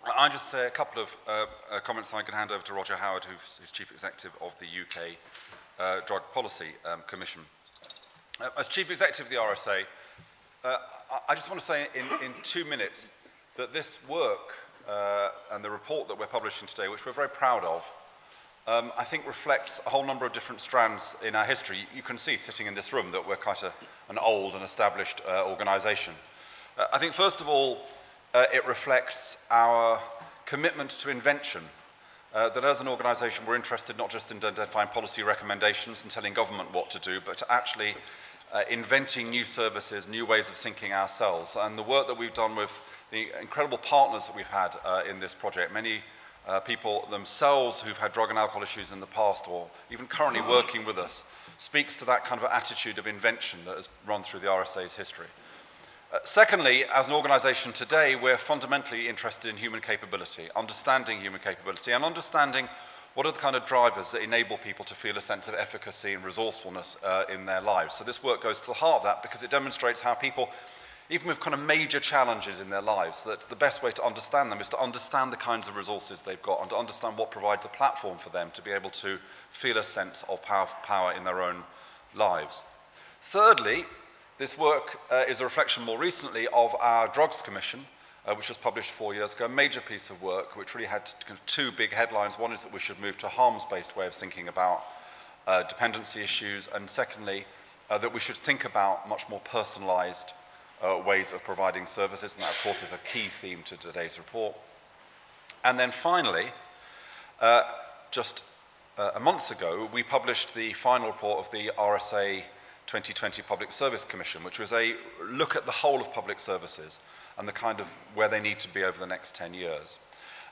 I'll just say a couple of comments, and I can hand over to Roger Howard, who's Chief Executive of the UK Drug Policy Commission. As Chief Executive of the RSA, I just want to say in 2 minutes that this work and the report that we're publishing today, which we're very proud of, I think reflects a whole number of different strands in our history. You can see sitting in this room that we're quite an old and established organisation. I think first of all, it reflects our commitment to invention, that as an organisation we're interested not just in identifying policy recommendations and telling government what to do, but to actually inventing new services, new ways of thinking ourselves. And the work that we've done with the incredible partners that we've had in this project, many people themselves who've had drug and alcohol issues in the past or even currently working with us, speaks to that kind of attitude of invention that has run through the RSA's history. Secondly, as an organisation today, we're fundamentally interested in human capability, understanding human capability, and understanding what are the kind of drivers that enable people to feel a sense of efficacy and resourcefulness in their lives. So this work goes to the heart of that because it demonstrates how people, even with kind of major challenges in their lives, that the best way to understand them is to understand the kinds of resources they've got and to understand what provides a platform for them to be able to feel a sense of power in their own lives. Thirdly, this work is a reflection more recently of our Drugs Commission, which was published 4 years ago, a major piece of work which really had two big headlines. One is that we should move to a harms-based way of thinking about dependency issues, and secondly, that we should think about much more personalised ways of providing services, and that of course is a key theme to today's report. And then finally, just a month ago, we published the final report of the RSA 2020 Public Service Commission, which was a look at the whole of public services and the kind of where they need to be over the next 10 years.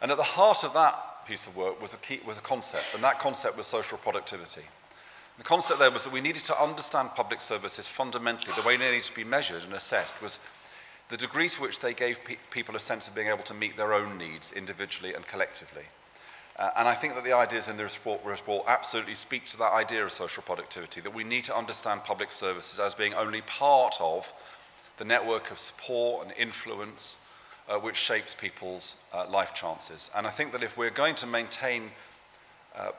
And at the heart of that piece of work was a concept, and that concept was social productivity. The concept there was that we needed to understand public services fundamentally. The way they needed to be measured and assessed was the degree to which they gave people a sense of being able to meet their own needs individually and collectively. And I think that the ideas in the report absolutely speak to that idea of social productivity, that we need to understand public services as being only part of the network of support and influence which shapes people's life chances. And I think that if we're going to maintain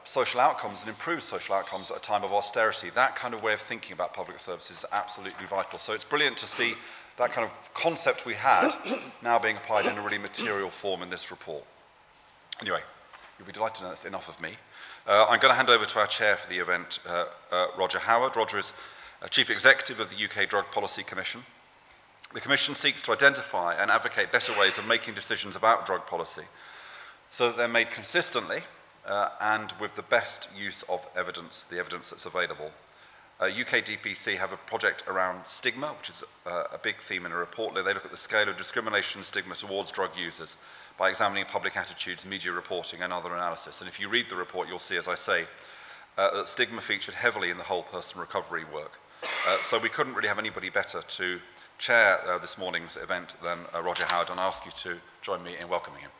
social outcomes and improve social outcomes at a time of austerity, that kind of way of thinking about public services is absolutely vital. So it's brilliant to see that kind of concept we had now being applied in a really material form in this report. Anyway, you'll be delighted to know that's enough of me. I'm going to hand over to our chair for the event, Roger Howard. Roger is Chief Executive of the UK Drug Policy Commission. The Commission seeks to identify and advocate better ways of making decisions about drug policy so that they're made consistently and with the best use of evidence, the evidence that's available. UK DPC have a project around stigma, which is a big theme in a report. They look at the scale of discrimination and stigma towards drug users by examining public attitudes, media reporting and other analysis. And if you read the report, you'll see, as I say, that stigma featured heavily in the whole person recovery work. So we couldn't really have anybody better to chair this morning's event than Roger Howard, and I ask you to join me in welcoming him.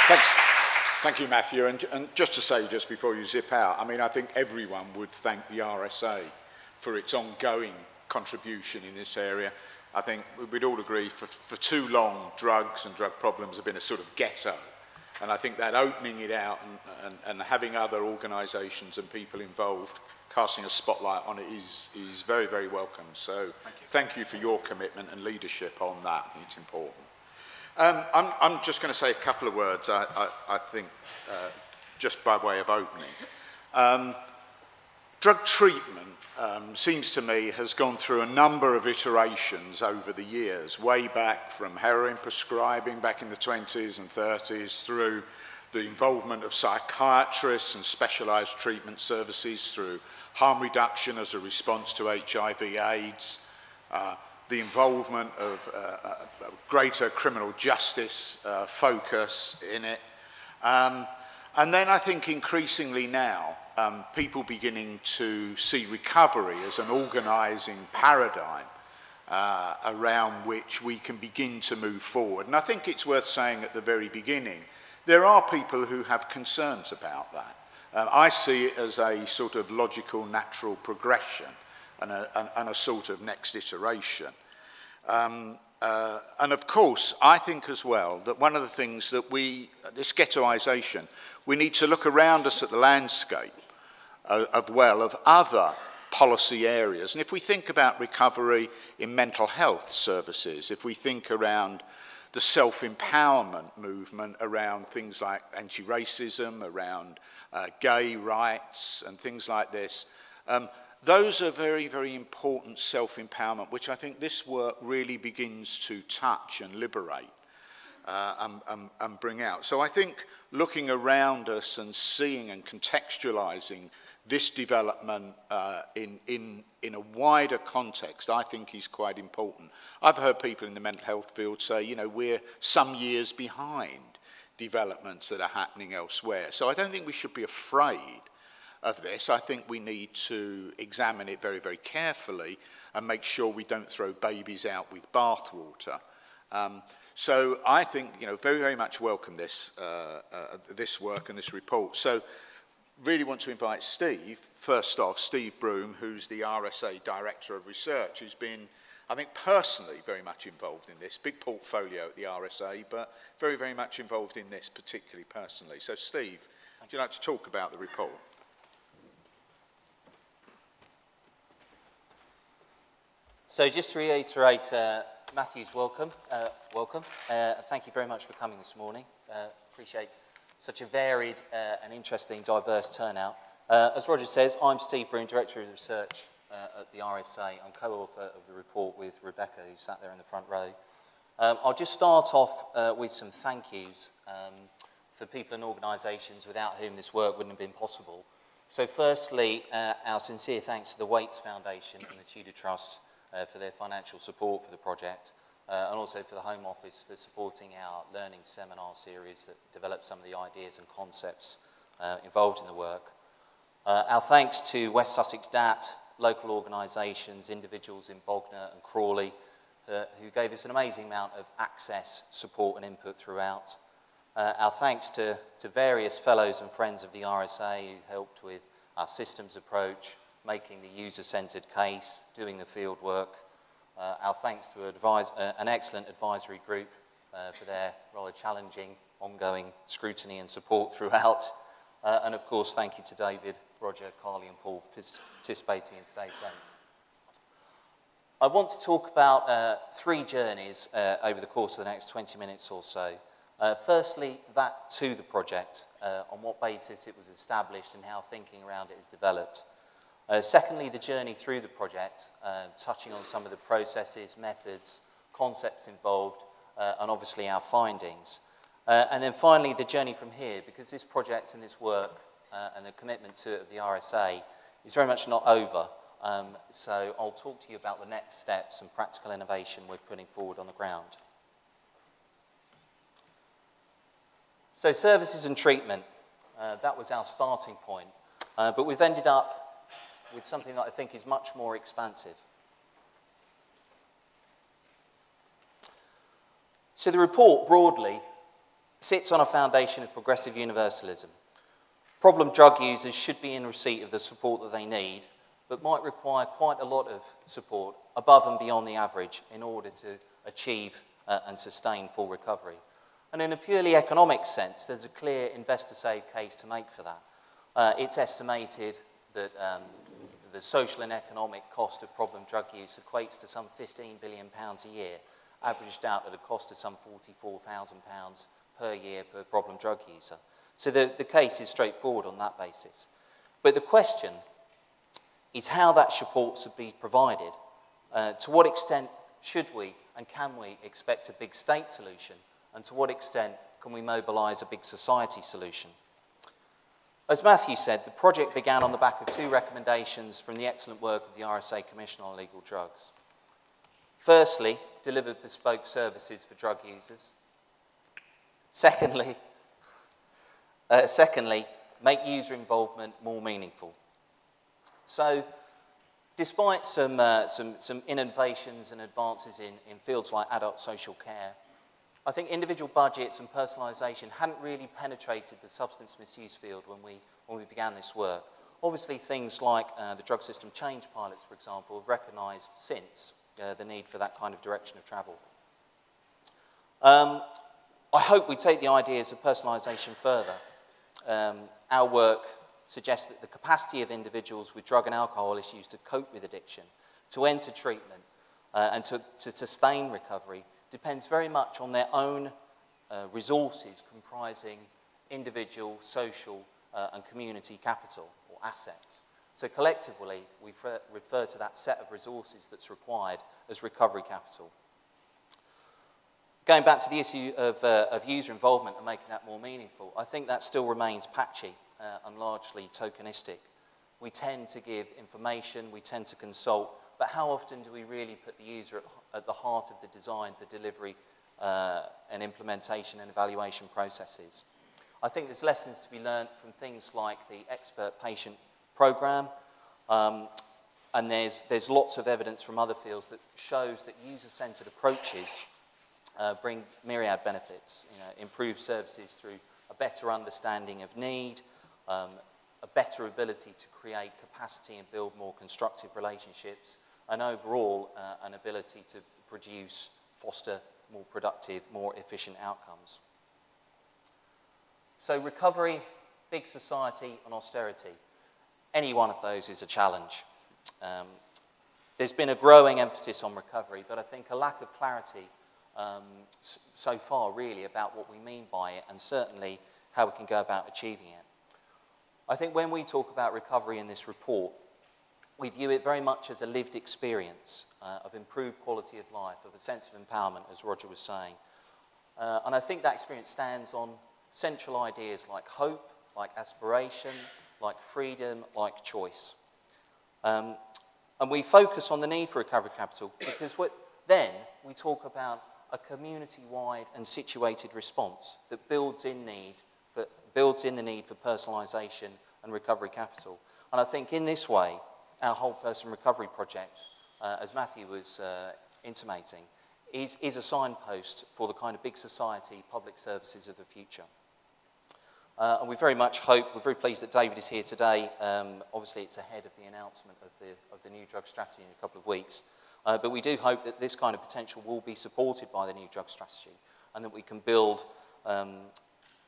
Thanks. Thank you, Matthew. And just to say, just before you zip out, I mean, I think everyone would thank the RSA for its ongoing contribution in this area. I think we'd all agree for too long, drugs and drug problems have been a sort of ghetto. And I think that opening it out and having other organisations and people involved, casting a spotlight on it is very, very welcome. So thank you for your commitment and leadership on that. I think it's important. I'm just going to say a couple of words, I think, just by way of opening. Drug treatment, seems to me, has gone through a number of iterations over the years, way back from heroin prescribing back in the 20s and 30s, through the involvement of psychiatrists and specialised treatment services, through harm reduction as a response to HIV/AIDS, the involvement of greater criminal justice focus in it. And then I think increasingly now, people beginning to see recovery as an organising paradigm around which we can begin to move forward. And I think it's worth saying at the very beginning, there are people who have concerns about that. I see it as a sort of logical, natural progression and a sort of next iteration. And of course, I think as well that one of the things that this ghettoisation, we need to look around us at the landscape of other policy areas. And if we think about recovery in mental health services, if we think around the self-empowerment movement around things like anti-racism, around gay rights and things like this, those are very, very important self-empowerment, which I think this work really begins to touch and liberate and bring out. So I think looking around us and seeing and contextualising this development in a wider context, I think is quite important. I've heard people in the mental health field say, you know, we're some years behind developments that are happening elsewhere. So I don't think we should be afraid of this. I think we need to examine it very, very carefully and make sure we don't throw babies out with bathwater. So I think, you know, very, very much welcome this, this work and this report. So really want to invite Steve, first off, Steve Broom, who's the RSA Director of Research, who's been, I think, personally very much involved in this. Big portfolio at the RSA, but very, very much involved in this, particularly personally. So Steve, would you like to talk about the report? So just to reiterate, Matthew's welcome. Thank you very much for coming this morning. Appreciate such a varied and interesting, diverse turnout. As Roger says, I'm Steve Broom, Director of Research at the RSA. I'm co-author of the report with Rebecca, who sat there in the front row. I'll just start off with some thank yous for people and organisations without whom this work wouldn't have been possible. So firstly, our sincere thanks to the Waits Foundation and the Tudor Trust for their financial support for the project, and also for the Home Office for supporting our learning seminar series that developed some of the ideas and concepts involved in the work. Our thanks to West Sussex DAT, local organisations, individuals in Bognor and Crawley, who gave us an amazing amount of access, support and input throughout. Our thanks to various fellows and friends of the RSA who helped with our systems approach, making the user-centred case, doing the field work. Our thanks to an excellent advisory group for their rather challenging, ongoing scrutiny and support throughout. And of course, thank you to David, Roger, Carly and Paul for participating in today's event. I want to talk about three journeys over the course of the next 20 minutes or so. Firstly, that to the project, on what basis it was established and how thinking around it is developed. Secondly, the journey through the project, touching on some of the processes, methods, concepts involved, and obviously our findings. And then finally, the journey from here, because this project and this work and the commitment to it of the RSA is very much not over. So I'll talk to you about the next steps and practical innovation we're putting forward on the ground. So services and treatment, that was our starting point. But we've ended up with something that I think is much more expansive. So the report, broadly, sits on a foundation of progressive universalism. Problem drug users should be in receipt of the support that they need, but might require quite a lot of support above and beyond the average in order to achieve and sustain full recovery. And in a purely economic sense, there's a clear investor-save case to make for that. It's estimated that the social and economic cost of problem drug use equates to some £15 billion a year, averaged out at a cost of some £44,000 per year per problem drug user. So the case is straightforward on that basis. But the question is how that support should be provided. To what extent should we and can we expect a big state solution? And to what extent can we mobilise a big society solution? As Matthew said, the project began on the back of two recommendations from the excellent work of the RSA Commission on Illegal Drugs. Firstly, deliver bespoke services for drug users. Secondly, make user involvement more meaningful. So, despite some innovations and advances in fields like adult social care, I think individual budgets and personalisation hadn't really penetrated the substance misuse field when we began this work. Obviously, things like the drug system change pilots, for example, have recognised since the need for that kind of direction of travel. I hope we take the ideas of personalisation further. Our work suggests that the capacity of individuals with drug and alcohol issues to cope with addiction, to enter treatment, and to sustain recovery depends very much on their own resources comprising individual, social, and community capital or assets. So collectively, we refer to that set of resources that's required as recovery capital. Going back to the issue of user involvement and making that more meaningful, I think that still remains patchy and largely tokenistic. We tend to give information, we tend to consult, but how often do we really put the user at the heart of the design, the delivery, and implementation and evaluation processes? I think there's lessons to be learned from things like the expert patient program, and there's lots of evidence from other fields that shows that user-centered approaches bring myriad benefits, improve services through a better understanding of need, a better ability to create capacity and build more constructive relationships, and overall an ability to foster more productive, more efficient outcomes. So recovery, big society, and austerity. Any one of those is a challenge. There's been a growing emphasis on recovery, but I think a lack of clarity so far really about what we mean by it and certainly how we can go about achieving it. I think when we talk about recovery in this report, we view it very much as a lived experience of improved quality of life, of a sense of empowerment, as Roger was saying. And I think that experience stands on central ideas like hope, like aspiration, like freedom, like choice. And we focus on the need for recovery capital because then we talk about a community-wide and situated response that builds in the need for personalisation and recovery capital. And I think in this way, our whole person recovery project, as Matthew was intimating, is a signpost for the kind of big society public services of the future. And we very much hope, we're very pleased that David is here today. Obviously it's ahead of the announcement of the new drug strategy in a couple of weeks. But we do hope that this kind of potential will be supported by the new drug strategy and that we can build a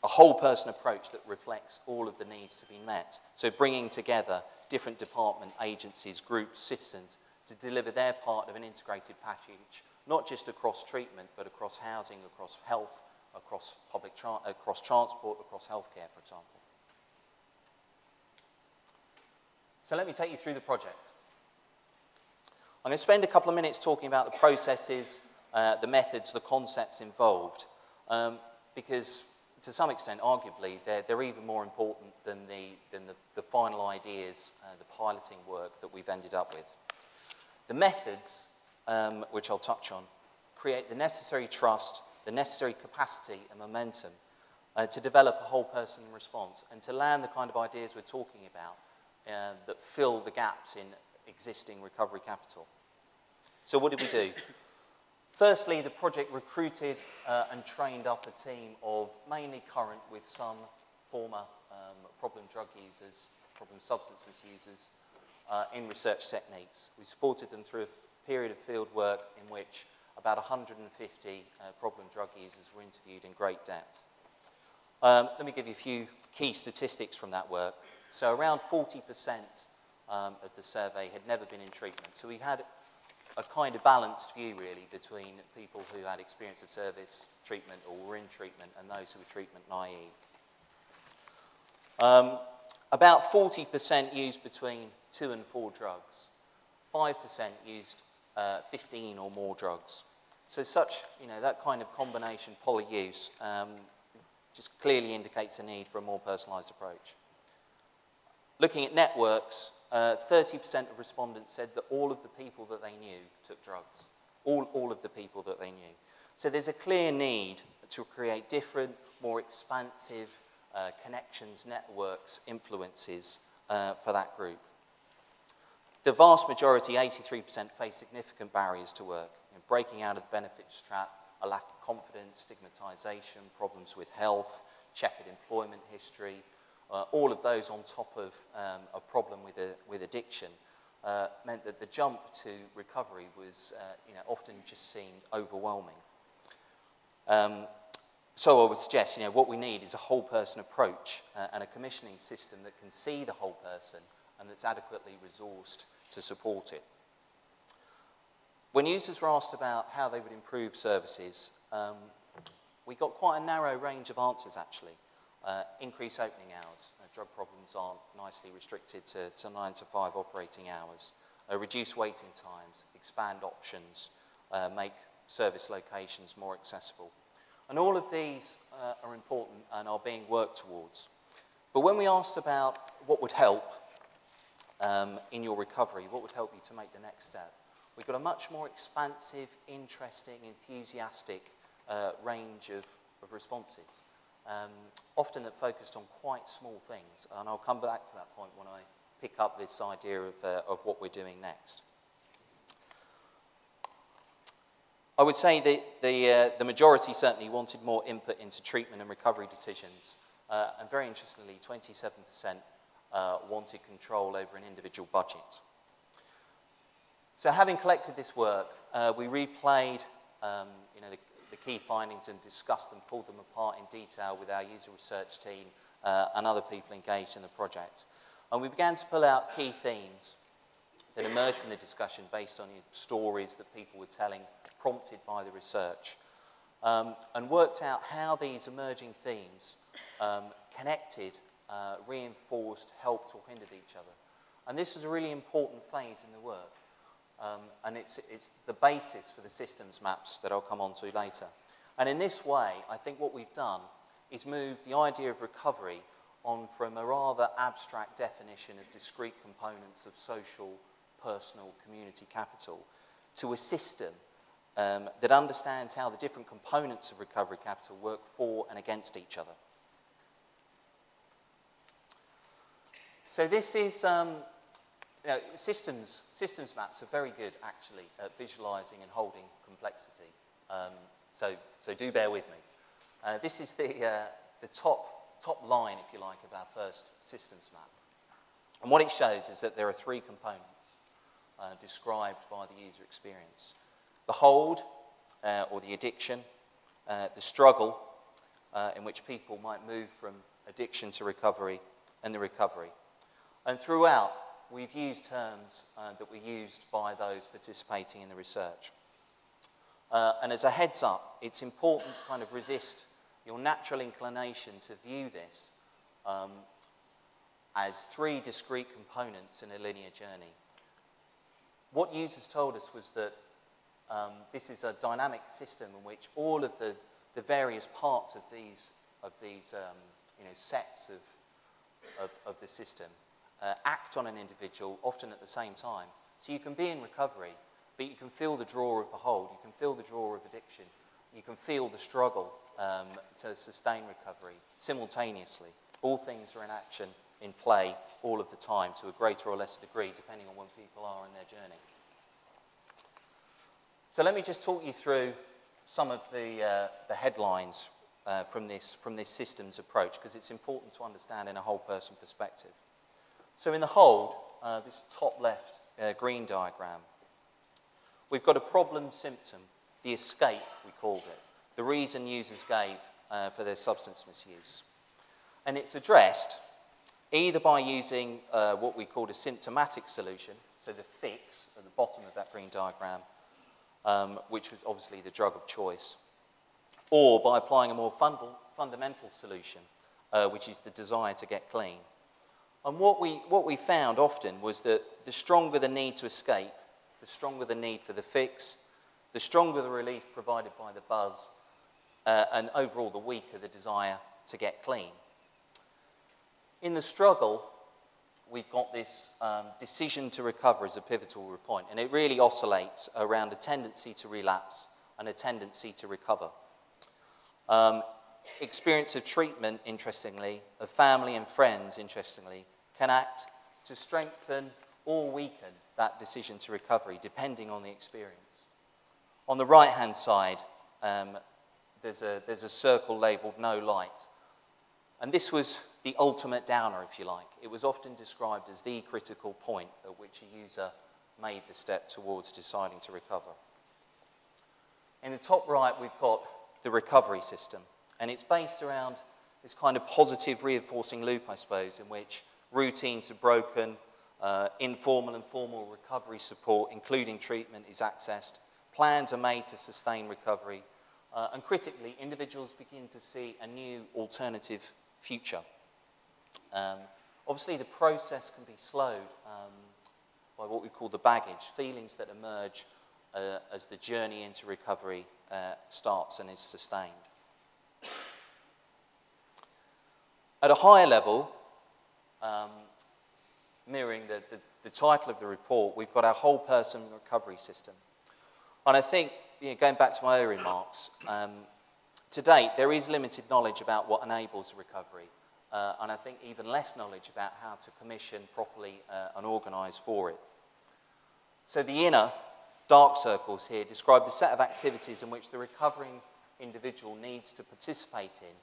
whole person approach that reflects all of the needs to be met. So bringing together different department, agencies, groups, citizens to deliver their part of an integrated package, not just across treatment, but across housing, across health, across across transport, across healthcare, for example. So let me take you through the project. I'm going to spend a couple of minutes talking about the processes, the methods, the concepts involved, because to some extent, arguably, they're even more important than the final ideas, the piloting work that we've ended up with. The methods, which I'll touch on, create the necessary trust, the necessary capacity and momentum to develop a whole person response and to land the kind of ideas we're talking about that fill the gaps in existing recovery capital. So what did we do? Firstly, the project recruited and trained up a team of mainly current with some former problem drug users, problem substance misusers in research techniques. We supported them through a period of field work in which about 150 problem drug users were interviewed in great depth. Let me give you a few key statistics from that work. So around 40% of the survey had never been in treatment. So we had a kind of balanced view, really, between people who had experience of service treatment or were in treatment and those who were treatment naive. About 40% used between 2 and 4 drugs. 5% used 15 or more drugs. So that kind of combination polyuse just clearly indicates a need for a more personalised approach. Looking at networks, 30% of respondents said that all of the people that they knew took drugs. All of the people that they knew. So there's a clear need to create different, more expansive connections, networks, influences for that group. The vast majority, 83%, face significant barriers to work. Breaking out of the benefits trap, a lack of confidence, stigmatisation, problems with health, checkered employment history, all of those on top of a problem with addiction meant that the jump to recovery was often just seemed overwhelming. So I would suggest, what we need is a whole person approach and a commissioning system that can see the whole person and that's adequately resourced to support it. When users were asked about how they would improve services, we got quite a narrow range of answers actually. Increase opening hours. Drug problems aren't nicely restricted to 9 to 5 operating hours. Reduce waiting times, expand options, make service locations more accessible. And all of these are important and are being worked towards. But when we asked about what would help in your recovery, what would help you to make the next step, we got a much more expansive, interesting, enthusiastic range of responses, often that focused on quite small things. And I'll come back to that point when I pick up this idea of what we're doing next. I would say that the majority certainly wanted more input into treatment and recovery decisions. And very interestingly, 27% wanted control over an individual budget. So having collected this work, we replayed the key findings and discussed them, pulled them apart in detail with our user research team and other people engaged in the project. And we began to pull out key themes that emerged from the discussion based on stories that people were telling, prompted by the research, and worked out how these emerging themes connected, reinforced, helped or hindered each other. And this was a really important phase in the work. And it's the basis for the systems maps that I'll come on to later. And in this way, I think what we've done is move the idea of recovery on from a rather abstract definition of discrete components of social, personal, community capital to a system that understands how the different components of recovery capital work for and against each other. So this is, systems maps are very good actually at visualizing and holding complexity. So do bear with me. This is the top line, if you like, of our first systems map. And what it shows is that there are 3 components described by the user experience. The hold, or the addiction, the struggle, in which people might move from addiction to recovery, and the recovery. And throughout, we've used terms that were used by those participating in the research. And as a heads up, it's important to kind of resist your natural inclination to view this as 3 discrete components in a linear journey. What users told us was that this is a dynamic system in which all of the various parts of these sets of the system act on an individual, often at the same time. So you can be in recovery, but you can feel the draw of the hold, you can feel the draw of addiction, you can feel the struggle to sustain recovery simultaneously. All things are in action, in play, all of the time, to a greater or lesser degree, depending on when people are in their journey. So let me just talk you through some of the headlines from this systems approach, because it's important to understand in a whole person perspective. So in the hold, this top left green diagram, we've got a problem symptom, the escape, we called it, the reason users gave for their substance misuse. And it's addressed either by using what we called a symptomatic solution, so the fix at the bottom of that green diagram, which was obviously the drug of choice, or by applying a more fundamental solution, which is the desire to get clean. And what we found often was that the stronger the need to escape, the stronger the need for the fix, the stronger the relief provided by the buzz, and overall the weaker the desire to get clean. In the struggle, we've got this decision to recover as a pivotal point, and it really oscillates around a tendency to relapse and a tendency to recover. Experience of treatment, interestingly, of family and friends, interestingly, can act to strengthen or weaken that decision to recovery, depending on the experience. On the right-hand side, there's a circle labelled no light. And this was the ultimate downer, if you like. It was often described as the critical point at which a user made the step towards deciding to recover. In the top right, we've got the recovery system, and it's based around this kind of positive reinforcing loop, I suppose, in which routines are broken, informal and formal recovery support, including treatment, is accessed, plans are made to sustain recovery, and critically, individuals begin to see a new alternative future. Obviously, the process can be slowed by what we call the baggage, feelings that emerge as the journey into recovery starts and is sustained. At a higher level, mirroring the title of the report, we've got our whole person recovery system. And I think, going back to my earlier remarks, to date there is limited knowledge about what enables recovery, and I think even less knowledge about how to commission properly and organise for it. So the inner dark circles here describe the set of activities in which the recovering individual needs to participate in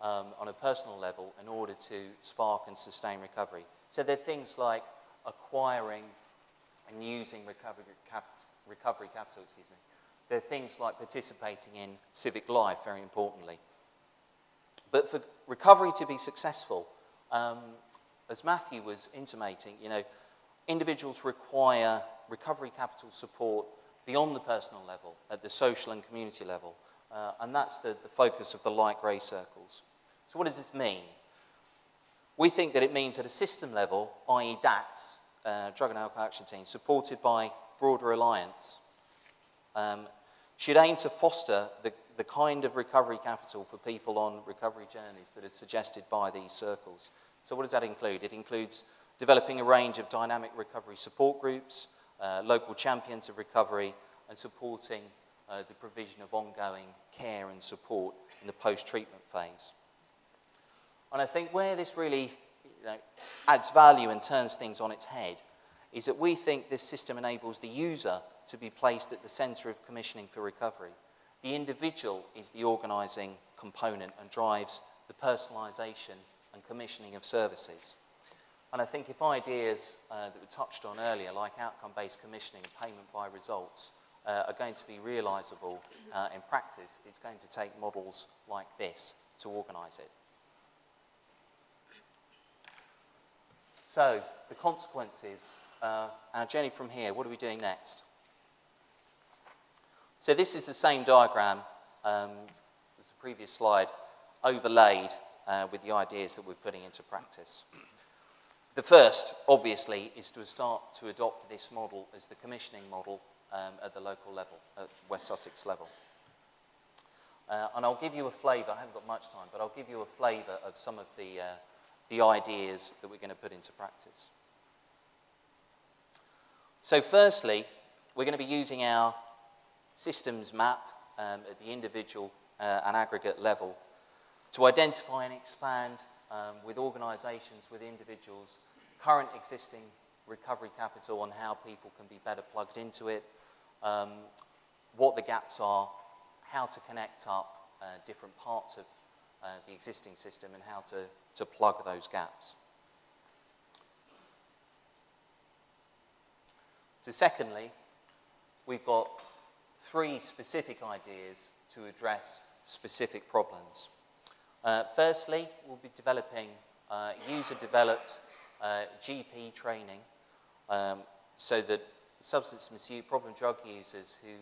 on a personal level in order to spark and sustain recovery. So they're things like acquiring and using recovery capital, They're things like participating in civic life, very importantly. But for recovery to be successful, as Matthew was intimating, individuals require recovery capital support beyond the personal level, at the social and community level. And that's the focus of the light grey circles. So what does this mean? We think that it means at a system level, i.e. DATs, Drug and Alcohol Action Teams, supported by broader alliance, should aim to foster the kind of recovery capital for people on recovery journeys that is suggested by these circles. So what does that include? It includes developing a range of dynamic recovery support groups, local champions of recovery, and supporting the provision of ongoing care and support in the post-treatment phase. And I think where this really adds value and turns things on its head is that we think this system enables the user to be placed at the centre of commissioning for recovery. The individual is the organising component and drives the personalisation and commissioning of services. And I think if ideas that were touched on earlier, like outcome-based commissioning and payment by results, are going to be realisable in practice, it's going to take models like this to organise it. So, the consequences, our journey from here, what are we doing next? So this is the same diagram as the previous slide, overlaid with the ideas that we're putting into practice. The first, obviously, is to start to adopt this model as the commissioning model at the local level, at West Sussex level. And I'll give you a flavour, I haven't got much time, but I'll give you a flavour of some of the ideas that we're going to put into practice. So firstly, we're going to be using our systems map at the individual and aggregate level to identify and expand with organisations, with individuals, current existing recovery capital on how people can be better plugged into it, what the gaps are, how to connect up different parts of the existing system and how to plug those gaps. So secondly, we've got 3 specific ideas to address specific problems. Firstly, we'll be developing user-developed GP training so that substance misuse, problem drug users who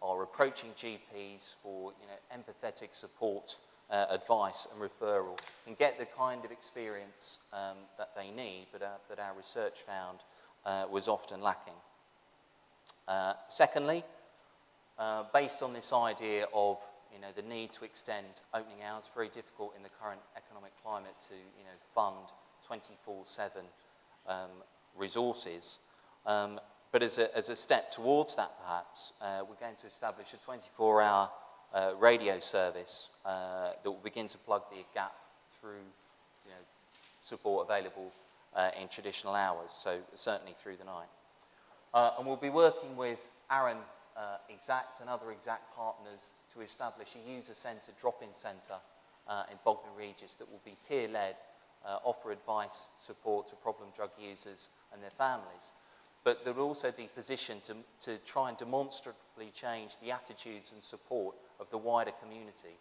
are approaching GPs for empathetic support, advice and referral can get the kind of experience that they need, but that our research found was often lacking. Secondly, based on this idea of the need to extend opening hours, very difficult in the current economic climate to fund 24/7 resources. But as a step towards that, perhaps, we're going to establish a 24-hour radio service that will begin to plug the gap through support available in traditional hours, so certainly through the night. And we'll be working with Aaron Exact and other Exact partners to establish a user-centred drop-in centre in Bognor Regis that will be peer-led, offer advice, support to problem drug users and their families, but that will also be positioned to try and demonstrably change the attitudes and support of the wider community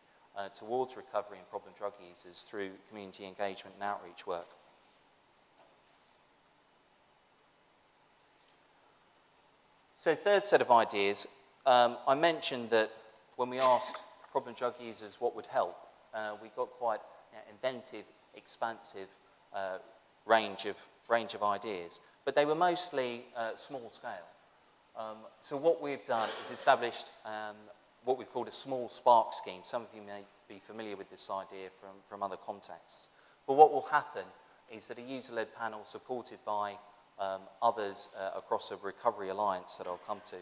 towards recovery and problem drug users through community engagement and outreach work. So third set of ideas, I mentioned that when we asked problem drug users what would help, we got quite inventive, expansive range of ideas, but they were mostly small scale. So what we've done is established what we've called a small spark scheme. Some of you may be familiar with this idea from other contexts. But what will happen is that a user-led panel supported by others across a recovery alliance that I'll come to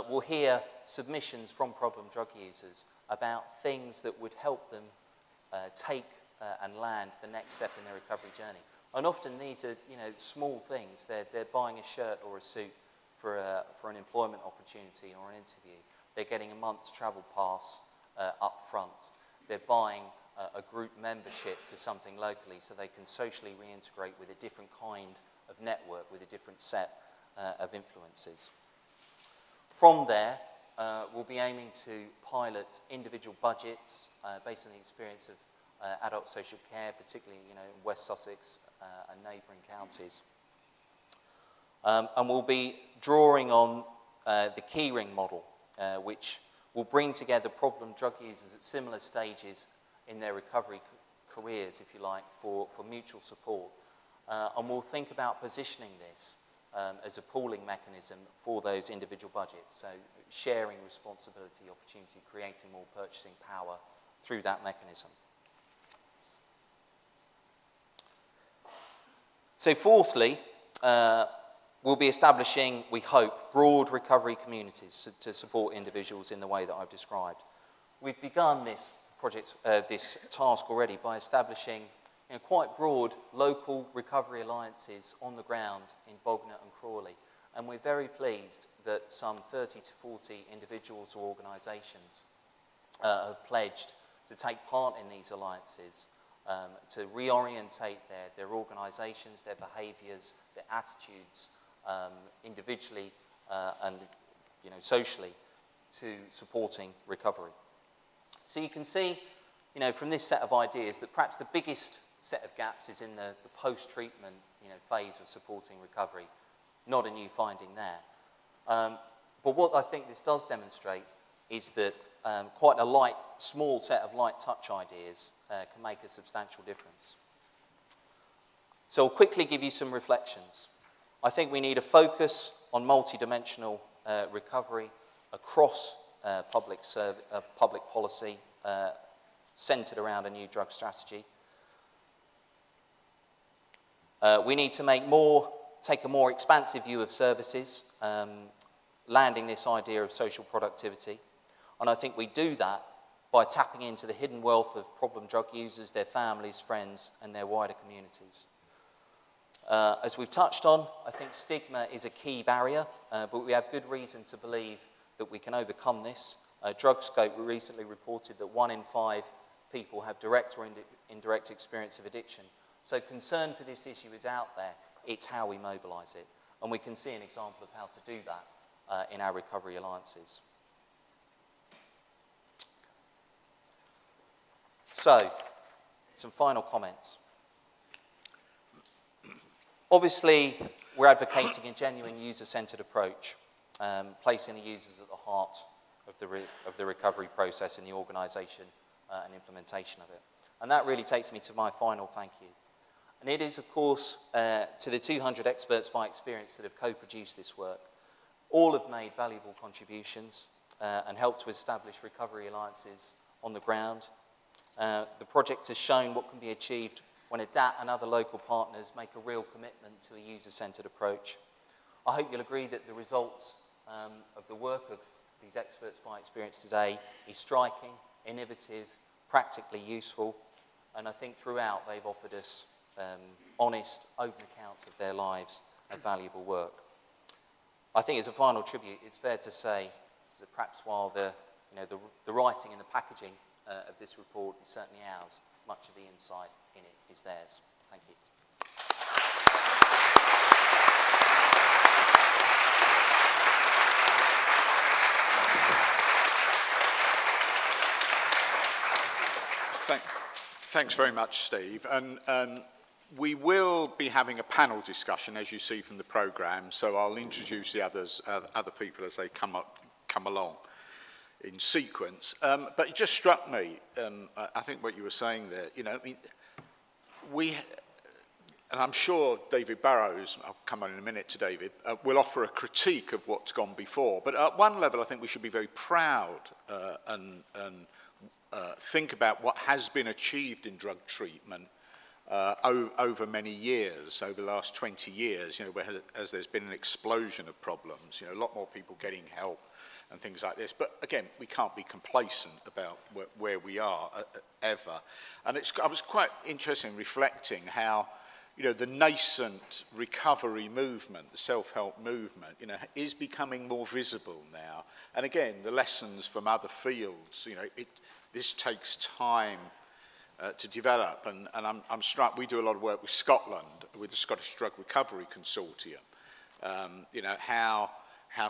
will hear submissions from problem drug users about things that would help them take and land the next step in their recovery journey. And often these are, small things. They're buying a shirt or a suit for an employment opportunity or an interview. They're getting a month's travel pass up front. They're buying a group membership to something locally so they can socially reintegrate with a different kind of network, with a different set of influences. From there, we'll be aiming to pilot individual budgets based on the experience of adult social care, particularly in West Sussex and neighbouring counties. And we'll be drawing on the keyring model, which will bring together problem drug users at similar stages in their recovery careers, if you like, for mutual support. And we'll think about positioning this as a pooling mechanism for those individual budgets, so sharing responsibility, opportunity, creating more purchasing power through that mechanism. So fourthly, we'll be establishing, we hope, broad recovery communities to support individuals in the way that I've described. We've begun this project, this task already by establishing quite broad local recovery alliances on the ground in Bognor and Crawley. And we're very pleased that some 30 to 40 individuals or organisations have pledged to take part in these alliances, to reorientate their organisations, their behaviours, their attitudes, individually and socially, to supporting recovery. So you can see, from this set of ideas that perhaps the biggest set of gaps is in the post-treatment phase of supporting recovery. Not a new finding there. But what I think this does demonstrate is that quite a small set of light touch ideas can make a substantial difference. So I'll quickly give you some reflections. I think we need a focus on multidimensional recovery across public policy centred around a new drug strategy. We need to take a more expansive view of services, landing this idea of social productivity. And I think we do that by tapping into the hidden wealth of problem drug users, their families, friends, and their wider communities. As we've touched on, I think stigma is a key barrier, but we have good reason to believe that we can overcome this. DrugScope recently reported that 1 in 5 people have direct or indirect experience of addiction. So concern for this issue is out there. It's how we mobilise it. And we can see an example of how to do that in our recovery alliances. So, some final comments. Obviously, we're advocating a genuine user-centred approach, placing the users at the heart of the recovery process and the organisation and implementation of it. And that really takes me to my final thank you. And it is, of course, to the 200 experts by experience that have co-produced this work. All have made valuable contributions and helped to establish recovery alliances on the ground. The project has shown what can be achieved when ADAT and other local partners make a real commitment to a user-centred approach. I hope you'll agree that the results of the work of these experts by experience today is striking, innovative, practically useful, and I think throughout they've offered us honest, open accounts of their lives and valuable work. I think as a final tribute, it's fair to say that perhaps while the writing and the packaging of this report is certainly ours. Much of the insight in it is theirs. Thank you. Thanks very much, Steve. And we will be having a panel discussion, as you see from the programme, so I'll introduce the other people as they come along in sequence. But it just struck me, I think what you were saying there, you know, I mean, and I'm sure David Burrows, I'll come on in a minute to David, will offer a critique of what's gone before. But at one level, I think we should be very proud and think about what has been achieved in drug treatment over many years, over the last 20 years, you know, as there's been an explosion of problems, you know, a lot more people getting help and things like this. But again, we can't be complacent about where we are ever. And I was quite interested in reflecting how, you know, the nascent recovery movement, the self-help movement, you know, is becoming more visible now. And again, the lessons from other fields, you know, this takes time to develop. And I'm struck, we do a lot of work with Scotland, with the Scottish Drug Recovery Consortium. You know, how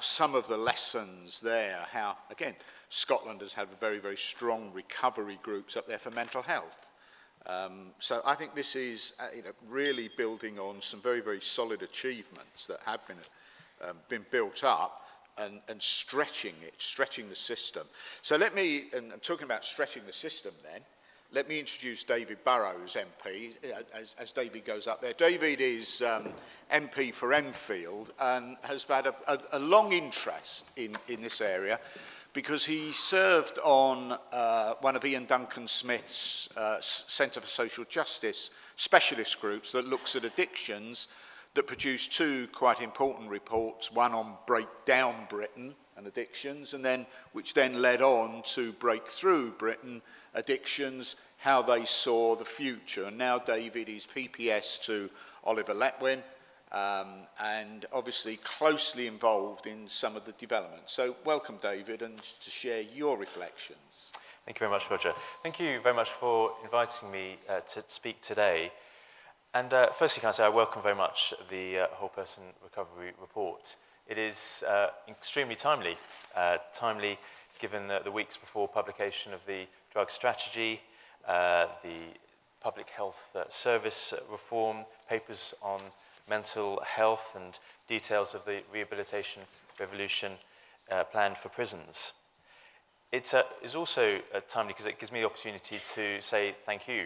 some of the lessons there, how, again, Scotland has had very, very strong recovery groups up there for mental health. So I think this is, you know, really building on some very, very solid achievements that have been built up and stretching the system. So let me, and I'm talking about stretching the system then, let me introduce David Burrows, MP, as David goes up there. David is MP for Enfield and has had a long interest in this area because he served on one of Ian Duncan Smith's Centre for Social Justice specialist groups that looks at addictions, that produced two quite important reports, one on Break Down Britain and addictions, and then which then led on to Break Through Britain addictions, how they saw the future. And now David is PPS to Oliver Letwin, and obviously closely involved in some of the development. So welcome, David, and to share your reflections. Thank you very much, Roger. Thank you very much for inviting me to speak today. And firstly, can I say I welcome very much the Whole Person Recovery Report. It is extremely timely given the weeks before publication of the drug strategy, the public health service reform, papers on mental health and details of the rehabilitation revolution planned for prisons. It is also timely because it gives me the opportunity to say thank you.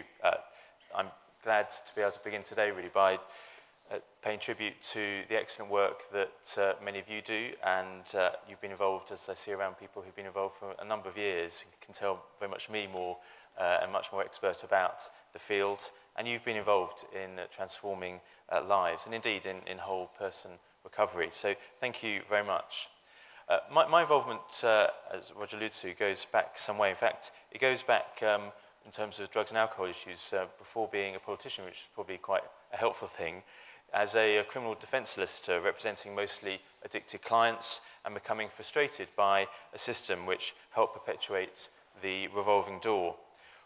I'm glad to be able to begin today really by paying tribute to the excellent work that many of you do, and you've been involved, as I see around people who've been involved for a number of years. You can tell very much me more and much more expert about the field, and you've been involved in transforming lives and indeed in whole person recovery. So thank you very much. My involvement, as Roger alluded to, goes back some way. In fact, it goes back in terms of drugs and alcohol issues before being a politician, which is probably quite a helpful thing, as a criminal defence solicitor representing mostly addicted clients and becoming frustrated by a system which helped perpetuate the revolving door.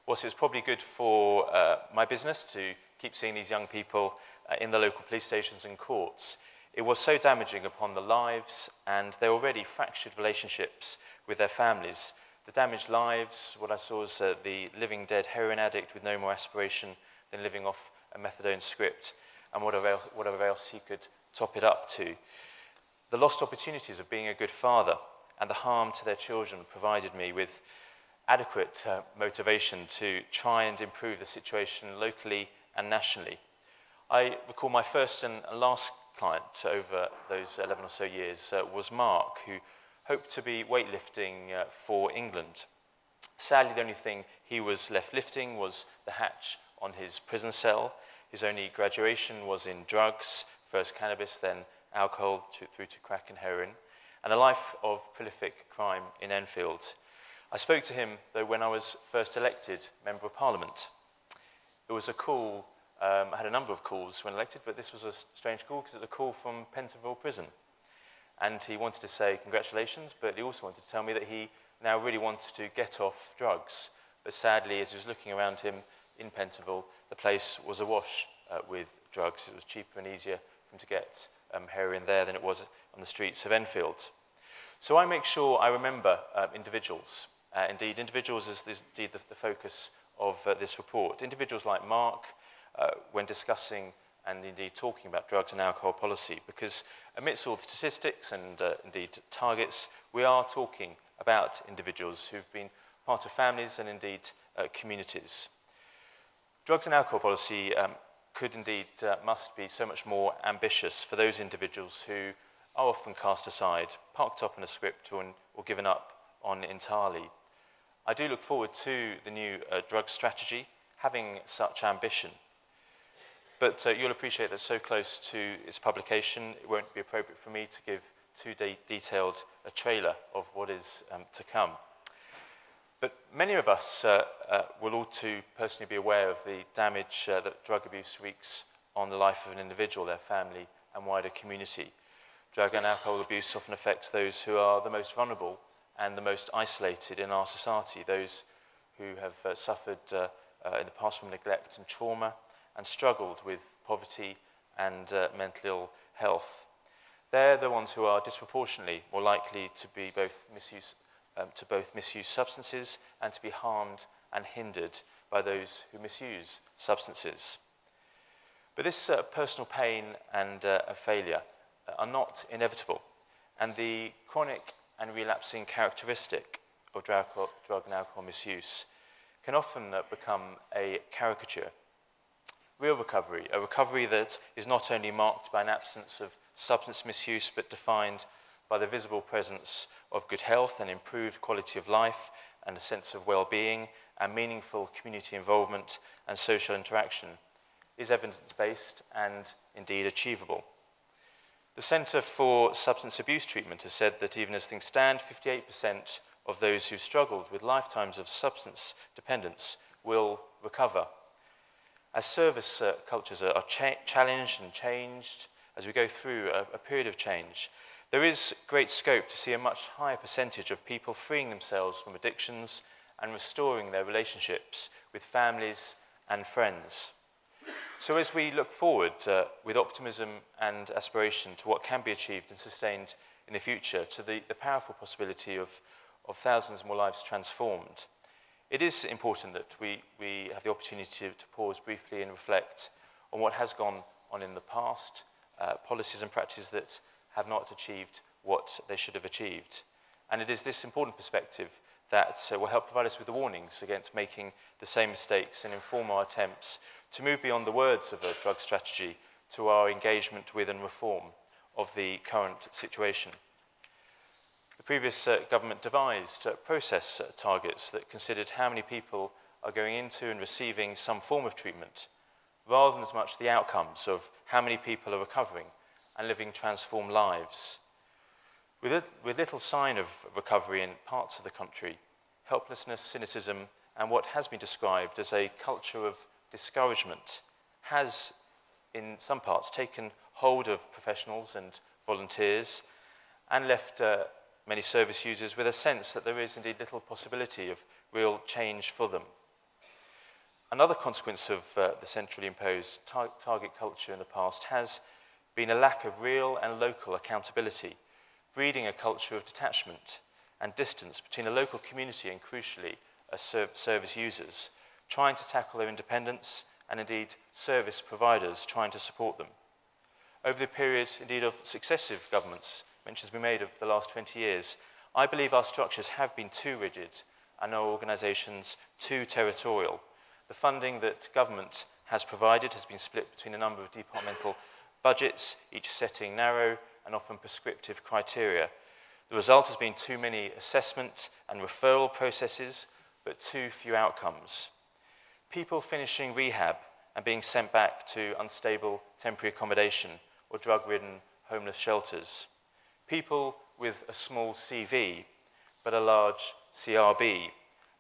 Whilst it's probably good for my business to keep seeing these young people in the local police stations and courts, it was so damaging upon the lives and their already fractured relationships with their families. The damaged lives, what I saw was the living dead heroin addict with no more aspiration than living off a methadone script, and whatever else he could top it up to. The lost opportunities of being a good father and the harm to their children provided me with adequate motivation to try and improve the situation locally and nationally. I recall my first and last client over those 11 or so years was Mark, who hoped to be weightlifting for England. Sadly, the only thing he was left lifting was the hatch on his prison cell. His only graduation was in drugs, first cannabis, then alcohol, through to crack and heroin, and a life of prolific crime in Enfield. I spoke to him, though, when I was first elected Member of Parliament. It was a call, I had a number of calls when elected, but this was a strange call because it was a call from Pentonville Prison. And he wanted to say congratulations, but he also wanted to tell me that he now really wanted to get off drugs But sadly, as he was looking around him in Pentonville, the place was awash with drugs. It was cheaper and easier for him to get heroin there than it was on the streets of Enfield. So I make sure I remember individuals. Indeed, individuals is indeed the focus of this report. Individuals like Mark, when discussing and indeed talking about drugs and alcohol policy, because amidst all the statistics and indeed targets, we are talking about individuals who've been part of families and indeed communities. Drugs and alcohol policy could indeed, must be so much more ambitious for those individuals who are often cast aside, parked up in a script or given up on entirely. I do look forward to the new drug strategy having such ambition. But you'll appreciate that so close to its publication, it won't be appropriate for me to give too detailed a trailer of what is to come. But many of us will all too personally be aware of the damage that drug abuse wreaks on the life of an individual, their family, and wider community. Drug and alcohol abuse often affects those who are the most vulnerable and the most isolated in our society, those who have suffered in the past from neglect and trauma and struggled with poverty and mental ill health. They're the ones who are disproportionately more likely to be both misuse substances and to be harmed and hindered by those who misuse substances. But this personal pain and a failure are not inevitable, and the chronic and relapsing characteristic of drug and alcohol misuse can often become a caricature. Real recovery, a recovery that is not only marked by an absence of substance misuse, but defined by the visible presence of good health and improved quality of life and a sense of well-being and meaningful community involvement and social interaction, is evidence-based and indeed achievable. The Centre for Substance Abuse Treatment has said that even as things stand, 58% of those who've struggled with lifetimes of substance dependence will recover. As service cultures are challenged and changed, as we go through a period of change, there is great scope to see a much higher percentage of people freeing themselves from addictions and restoring their relationships with families and friends. So as we look forward with optimism and aspiration to what can be achieved and sustained in the future, to the powerful possibility of thousands more lives transformed, it is important that we have the opportunity to pause briefly and reflect on what has gone on in the past, policies and practices that have not achieved what they should have achieved. And it is this important perspective that will help provide us with the warnings against making the same mistakes and inform our attempts to move beyond the words of a drug strategy to our engagement with and reform of the current situation. The previous government devised process targets that considered how many people are going into and receiving some form of treatment, rather than as much the outcomes of how many people are recovering and living transformed lives. With little sign of recovery in parts of the country, helplessness, cynicism, and what has been described as a culture of discouragement has, in some parts, taken hold of professionals and volunteers and left many service users with a sense that there is indeed little possibility of real change for them. Another consequence of the centrally imposed target culture in the past has been a lack of real and local accountability, breeding a culture of detachment and distance between a local community and, crucially, service users, trying to tackle their independence, and indeed service providers trying to support them. Over the period, indeed, of successive governments, mentions been made of the last 20 years, I believe our structures have been too rigid and our organisations too territorial. The funding that government has provided has been split between a number of departmental budgets, each setting narrow and often prescriptive criteria. The result has been too many assessment and referral processes, but too few outcomes. People finishing rehab and being sent back to unstable temporary accommodation or drug-ridden homeless shelters. People with a small CV, but a large CRB,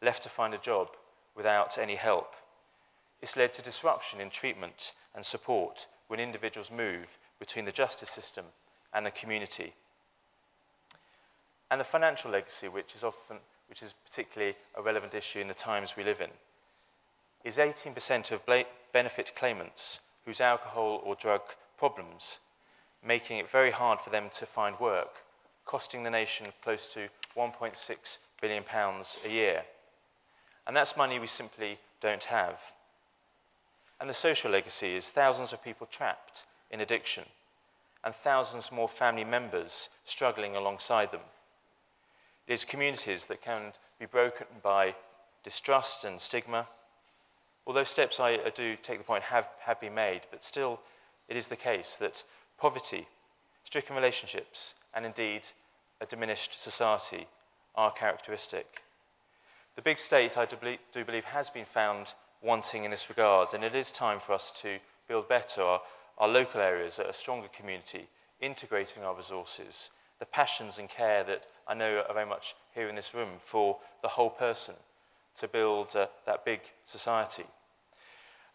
left to find a job without any help. It's led to disruption in treatment and support when individuals move between the justice system and the community. And the financial legacy, which which is particularly a relevant issue in the times we live in, is 18% of benefit claimants whose alcohol or drug problems making it very hard for them to find work, costing the nation close to £1.6 billion a year. And that's money we simply don't have. And the social legacy is thousands of people trapped in addiction and thousands more family members struggling alongside them. It is communities that can be broken by distrust and stigma, although steps, I do take the point, have been made, but still it is the case that poverty, stricken relationships, and indeed a diminished society are characteristic. The big state, I do believe, has been found wanting in this regard, and it is time for us to build better our local areas, a stronger community, integrating our resources, the passions and care that I know are very much here in this room for the whole person, to build that big society.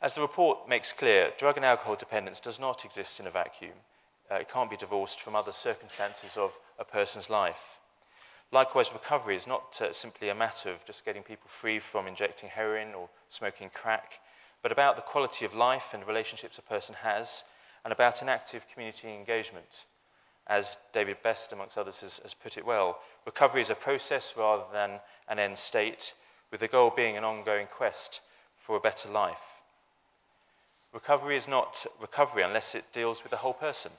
As the report makes clear, drug and alcohol dependence does not exist in a vacuum. It can't be divorced from other circumstances of a person's life. Likewise, recovery is not simply a matter of just getting people free from injecting heroin or smoking crack, but about the quality of life and relationships a person has, and about an active community engagement. As David Best, amongst others, has put it well, recovery is a process rather than an end state, with the goal being an ongoing quest for a better life. Recovery is not recovery unless it deals with the whole person.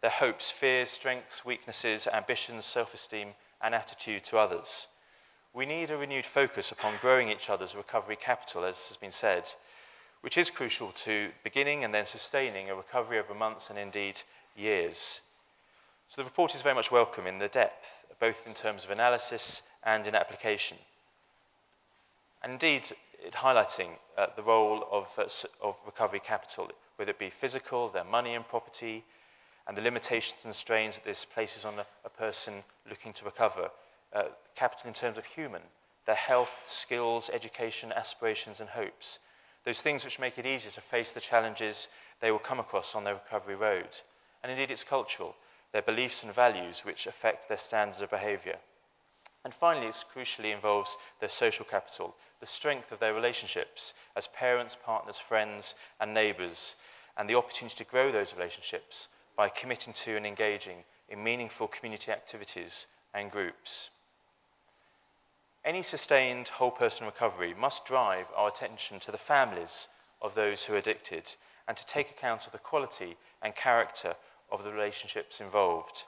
Their hopes, fears, strengths, weaknesses, ambitions, self-esteem, and attitude to others. We need a renewed focus upon growing each other's recovery capital, as has been said, which is crucial to beginning and then sustaining a recovery over months and indeed years. So the report is very much welcome in the depth, both in terms of analysis and in application. And indeed, it highlighting the role of recovery capital, whether it be physical, their money and property, and the limitations and strains that this places on a person looking to recover. Capital in terms of human, their health, skills, education, aspirations and hopes. Those things which make it easier to face the challenges they will come across on their recovery road. And indeed it's cultural, their beliefs and values which affect their standards of behaviour. And finally, it crucially involves their social capital, the strength of their relationships as parents, partners, friends and neighbours, and the opportunity to grow those relationships by committing to and engaging in meaningful community activities and groups. Any sustained whole person recovery must drive our attention to the families of those who are addicted and to take account of the quality and character of the relationships involved.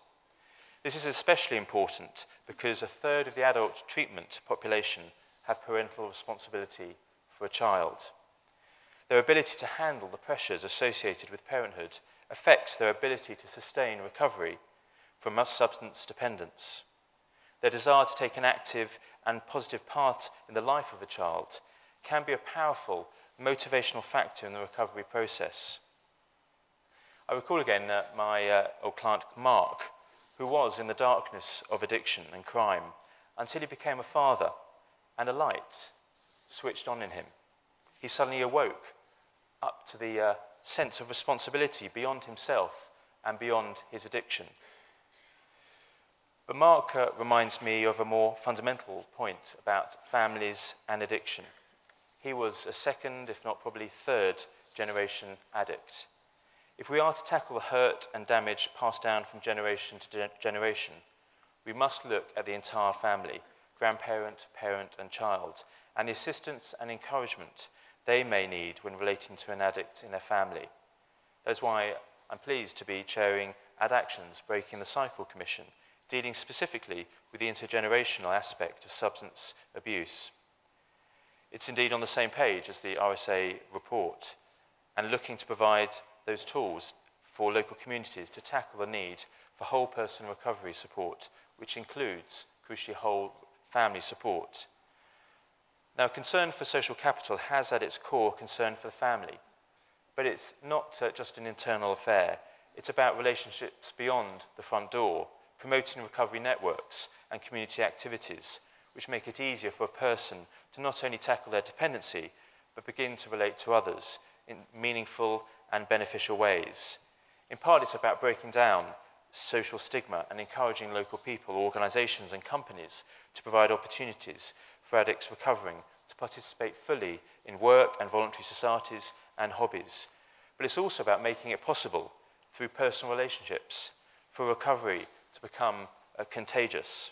This is especially important because a third of the adult treatment population have parental responsibility for a child. Their ability to handle the pressures associated with parenthood affects their ability to sustain recovery from substance dependence. Their desire to take an active and positive part in the life of a child can be a powerful motivational factor in the recovery process. I recall again my old client Mark, who was in the darkness of addiction and crime until he became a father and a light switched on in him. He suddenly awoke up to the sense of responsibility beyond himself and beyond his addiction. But Mark reminds me of a more fundamental point about families and addiction. He was a second, if not probably third, generation addict. If we are to tackle the hurt and damage passed down from generation to generation, we must look at the entire family, grandparent, parent and child, and the assistance and encouragement they may need when relating to an addict in their family. That's why I'm pleased to be chairing AddAction's Breaking the Cycle Commission, dealing specifically with the intergenerational aspect of substance abuse. It's indeed on the same page as the RSA report, and looking to provide those tools for local communities to tackle the need for whole person recovery support, which includes, crucially, whole family support. Now, concern for social capital has at its core concern for the family, but it's not just an internal affair. It's about relationships beyond the front door, promoting recovery networks and community activities, which make it easier for a person to not only tackle their dependency, but begin to relate to others in meaningful and beneficial ways. In part, it's about breaking down social stigma and encouraging local people, organisations and companies to provide opportunities for addicts recovering to participate fully in work and voluntary societies and hobbies. But it's also about making it possible through personal relationships for recovery to become contagious.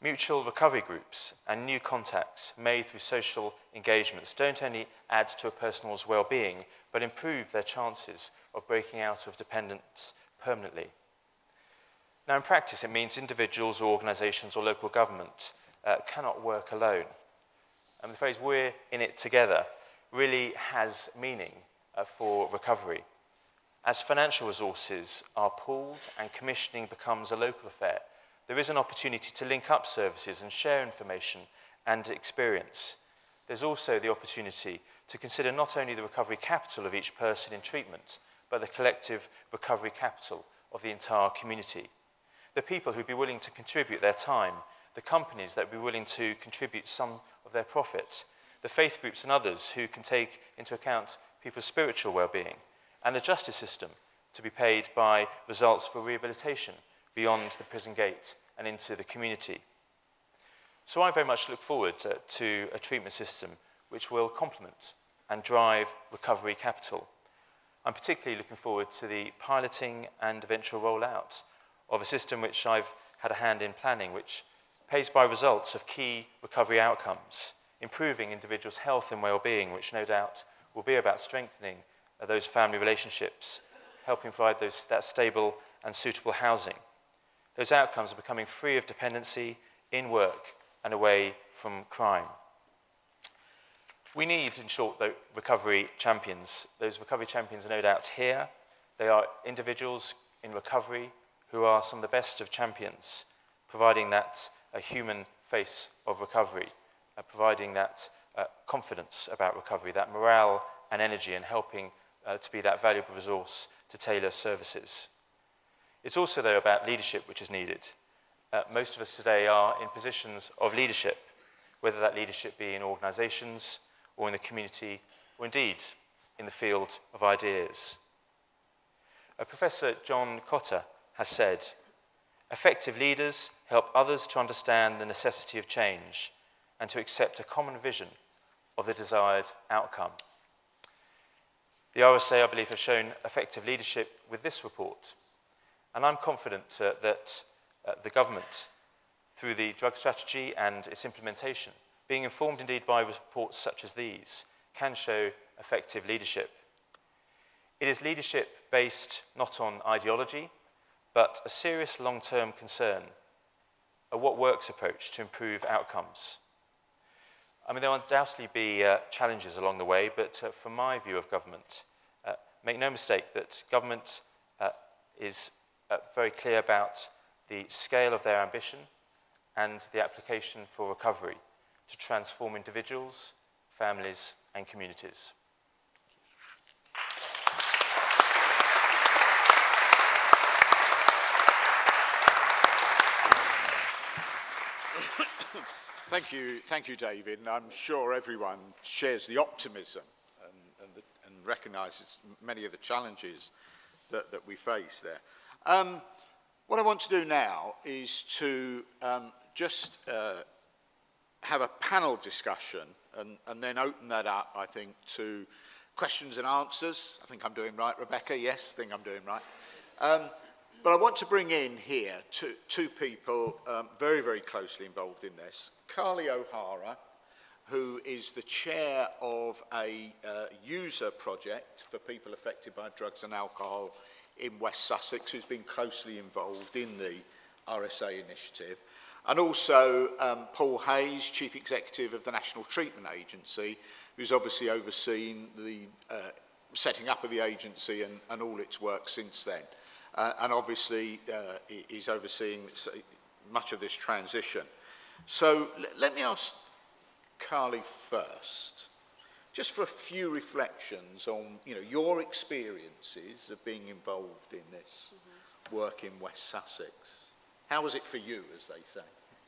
Mutual recovery groups and new contacts made through social engagements don't only add to a person's well-being, but improve their chances of breaking out of dependence permanently. Now, in practice, it means individuals or organisations or local government cannot work alone. And the phrase, "we're in it together," really has meaning for recovery. As financial resources are pooled and commissioning becomes a local affair, there is an opportunity to link up services and share information and experience. There's also the opportunity to consider not only the recovery capital of each person in treatment, but the collective recovery capital of the entire community. The people who'd be willing to contribute their time, the companies that would be willing to contribute some of their profit, the faith groups and others who can take into account people's spiritual well-being, and the justice system to be paid by results for rehabilitation beyond the prison gate and into the community. So I very much look forward to a treatment system which will complement and drive recovery capital. I'm particularly looking forward to the piloting and eventual rollout of a system which I've had a hand in planning, which pays by results of key recovery outcomes, improving individuals' health and well-being, which no doubt will be about strengthening those family relationships, helping provide that stable and suitable housing. Those outcomes are becoming free of dependency, in work and away from crime. We need, in short, the recovery champions. Those recovery champions are no doubt here. They are individuals in recovery who are some of the best of champions, providing that human face of recovery, providing that confidence about recovery, that morale and energy, and helping to be that valuable resource to tailor services. It's also, though, about leadership which is needed. Most of us today are in positions of leadership, whether that leadership be in organisations or in the community, or indeed in the field of ideas. Professor John Cotter has said, "Effective leaders help others to understand the necessity of change and to accept a common vision of the desired outcome." The RSA, I believe, have shown effective leadership with this report, and I'm confident that the government, through the drug strategy and its implementation, being informed indeed by reports such as these, can show effective leadership. It is leadership based not on ideology, but a serious long-term concern, a what works approach to improve outcomes. I mean, there will undoubtedly be challenges along the way, but from my view of government, make no mistake that government is very clear about the scale of their ambition and the application for recovery to transform individuals, families, and communities. Thank you, David. And I'm sure everyone shares the optimism and recognises many of the challenges that we face there. What I want to do now is to just have a panel discussion and then open that up, I think, to questions and answers. I think I'm doing right, Rebecca? Yes, I think I'm doing right. But I want to bring in here two people very, very closely involved in this. Carly O'Hara, who is the chair of a user project for people affected by drugs and alcohol in West Sussex, who's been closely involved in the RSA initiative. And also Paul Hayes, Chief Executive of the National Treatment Agency, who's obviously overseen the setting up of the agency and all its work since then. And obviously is overseeing much of this transition. So let me ask Carly first, just for a few reflections on your experiences of being involved in this work in West Sussex. How was it for you, as they say?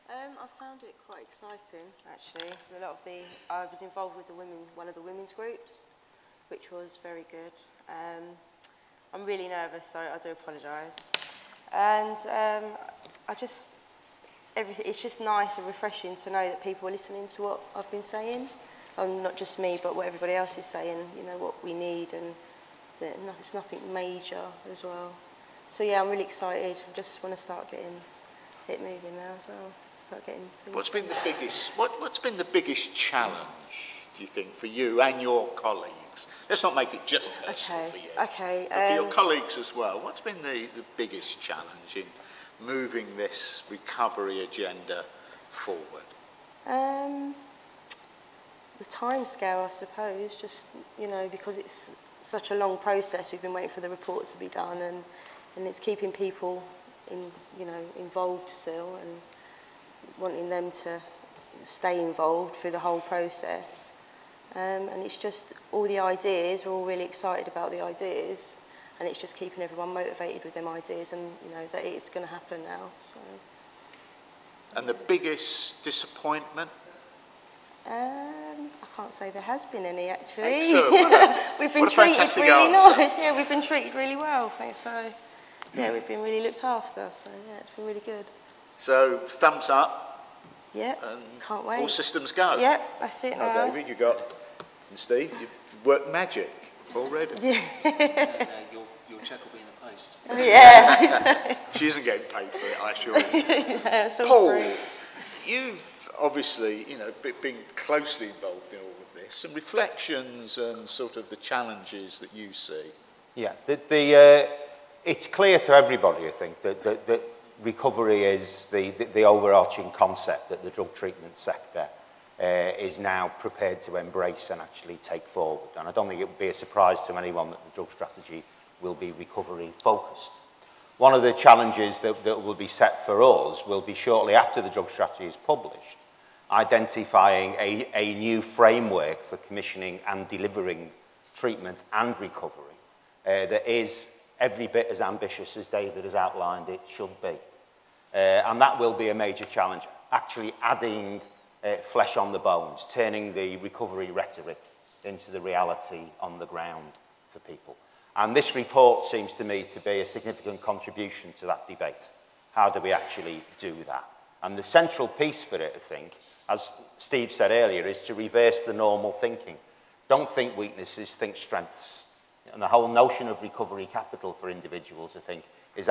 I found it quite exciting, actually. I was involved with one of the women's groups, which was very good. I'm really nervous, so I do apologise. And it's just nice and refreshing to know that people are listening to what I've been saying. Not just me, but what everybody else is saying, you know, what we need, and that it's nothing major as well. So yeah, I'm really excited. I just want to start getting it moving now as well. Start getting things. What's been the biggest challenge, do you think, for you and your colleagues? Let's not make it just personal for you. Okay. But for your colleagues as well, what's been the biggest challenge in moving this recovery agenda forward? The time scale, I suppose, just, you know, because it's such a long process, we've been waiting for the report to be done, and it's keeping people involved still, and wanting them to stay involved through the whole process. And it's just all the ideas, we're all really excited about the ideas, and it's just keeping everyone motivated with them ideas, and you know that it's going to happen now. So. And the biggest disappointment? I can't say there has been any, actually. Excellent. We've been treated really nice. Yeah, we've been treated really well. So yeah, we've been really looked after. So yeah, it's been really good. So thumbs up. Yeah, can't wait. All systems go. Yeah, that's it. Now, David, and Steve, you've worked magic already. Yeah. Your cheque will be in the post. Oh, yeah. She isn't getting paid for it, I assure you. Yeah, it's all Paul, free. you've obviously, been closely involved in all of this. Some reflections and sort of the challenges that you see. Yeah, it's clear to everybody, I think, that recovery is the overarching concept that the drug treatment sector is now prepared to embrace and actually take forward. And I don't think it would be a surprise to anyone that the drug strategy will be recovery focused. One of the challenges that will be set for us will be shortly after the drug strategy is published, identifying a new framework for commissioning and delivering treatment and recovery that is every bit as ambitious as David has outlined it should be. And that will be a major challenge, actually adding flesh on the bones, turning the recovery rhetoric into the reality on the ground for people. And this report seems to me to be a significant contribution to that debate. How do we actually do that? And the central piece for it, I think, as Steve said earlier, is to reverse the normal thinking. Don't think weaknesses, think strengths. And the whole notion of recovery capital for individuals, I think, is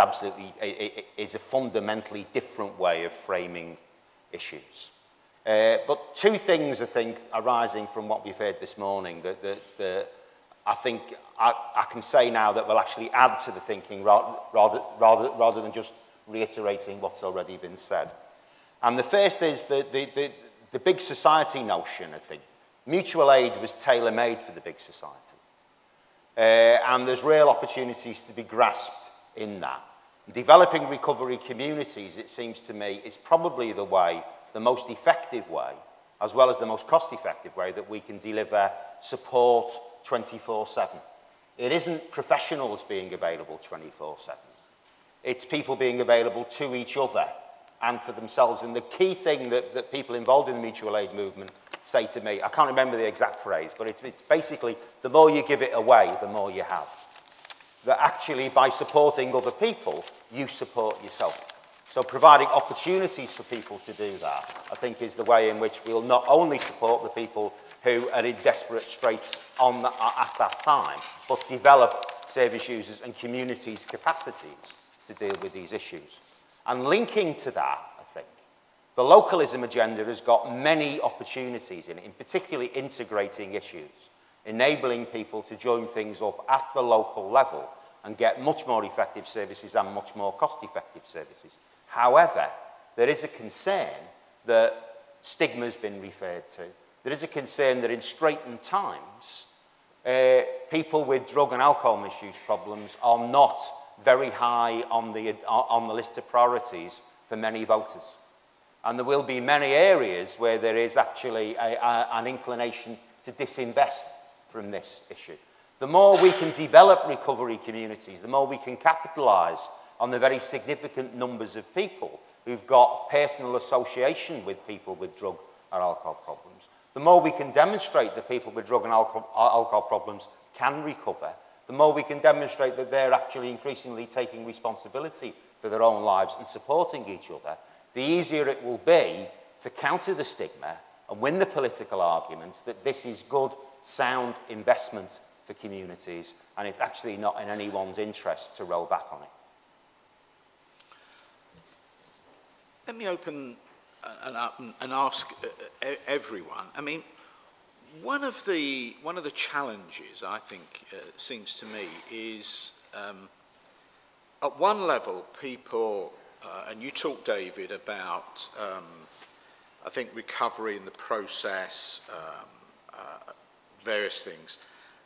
is a fundamentally different way of framing issues. But two things, I think, arising from what we've heard this morning that I think I can say now that will actually add to the thinking rather than just reiterating what's already been said. And the first is the big society notion, I think. Mutual aid was tailor-made for the big society. And there's real opportunities to be grasped in that. Developing recovery communities, it seems to me, is probably the most effective way, as well as the most cost-effective way that we can deliver support 24/7. It isn't professionals being available 24/7. It's people being available to each other and for themselves. And the key thing that people involved in the mutual aid movement say to me, I can't remember the exact phrase, but it's basically, the more you give it away, the more you have. That actually, by supporting other people, you support yourself. So providing opportunities for people to do that, I think, is the way in which we'll not only support the people who are in desperate straits at that time, but develop service users and communities' capacities to deal with these issues. And linking to that, I think, the localism agenda has got many opportunities in it, in particularly integrating issues, enabling people to join things up at the local level and get much more effective services and much more cost-effective services. However, there is a concern that stigma has been referred to. There is a concern that in straitened times, people with drug and alcohol misuse problems are not very high on the list of priorities for many voters. And there will be many areas where there is actually an inclination to disinvest from this issue. The more we can develop recovery communities, the more we can capitalise on the very significant numbers of people who've got personal association with people with drug and alcohol problems, the more we can demonstrate that people with drug and alcohol problems can recover, the more we can demonstrate that they're actually increasingly taking responsibility for their own lives and supporting each other, the easier it will be to counter the stigma and win the political argument that this is good, sound investment for communities, and it's actually not in anyone's interest to roll back on it. Let me open and ask everyone. I mean, one of the challenges, I think, seems to me, is at one level, people, and you talked, David, about I think recovery in the process, various things.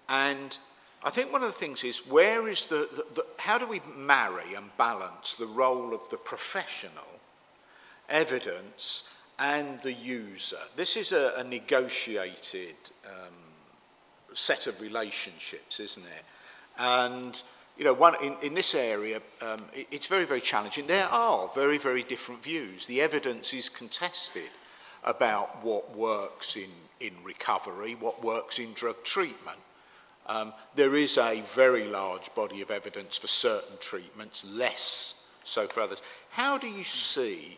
And I think one of the things is, where is how do we marry and balance the role of the professional, evidence, and the user? This is a negotiated set of relationships, isn't it? And, you know, in this area, it's very, very challenging. There are very, very different views. The evidence is contested about what works in recovery, what works in drug treatment. There is a very large body of evidence for certain treatments, less so for others. How do you see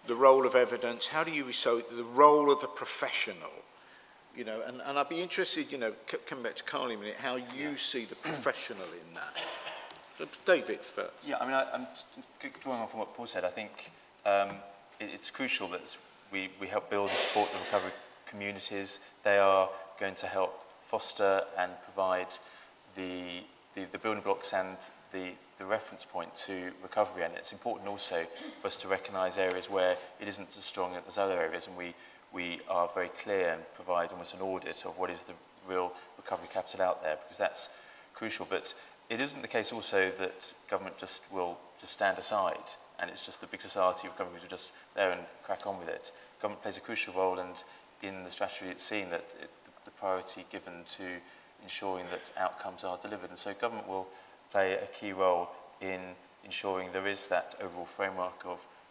the role of evidence? How do you see the role of the professional? You know, and I'd be interested, you know, coming back to Carly a minute, how you see the professional in that. So David first. Yeah, I mean, I'm drawing on from what Paul said. I think it's crucial that we help build and support the recovery communities. They are going to help foster and provide the building blocks and the reference point to recovery. And it's important also for us to recognise areas where it isn't as strong as other areas, and we are very clear and provide almost an audit of what is the real recovery capital out there, because that's crucial. But it isn't the case also that government will stand aside and it's just the big society of government who are just there and crack on with it. Government plays a crucial role, and in the strategy it's seen that the priority given to ensuring that outcomes are delivered. And so government will play a key role in ensuring there is that overall framework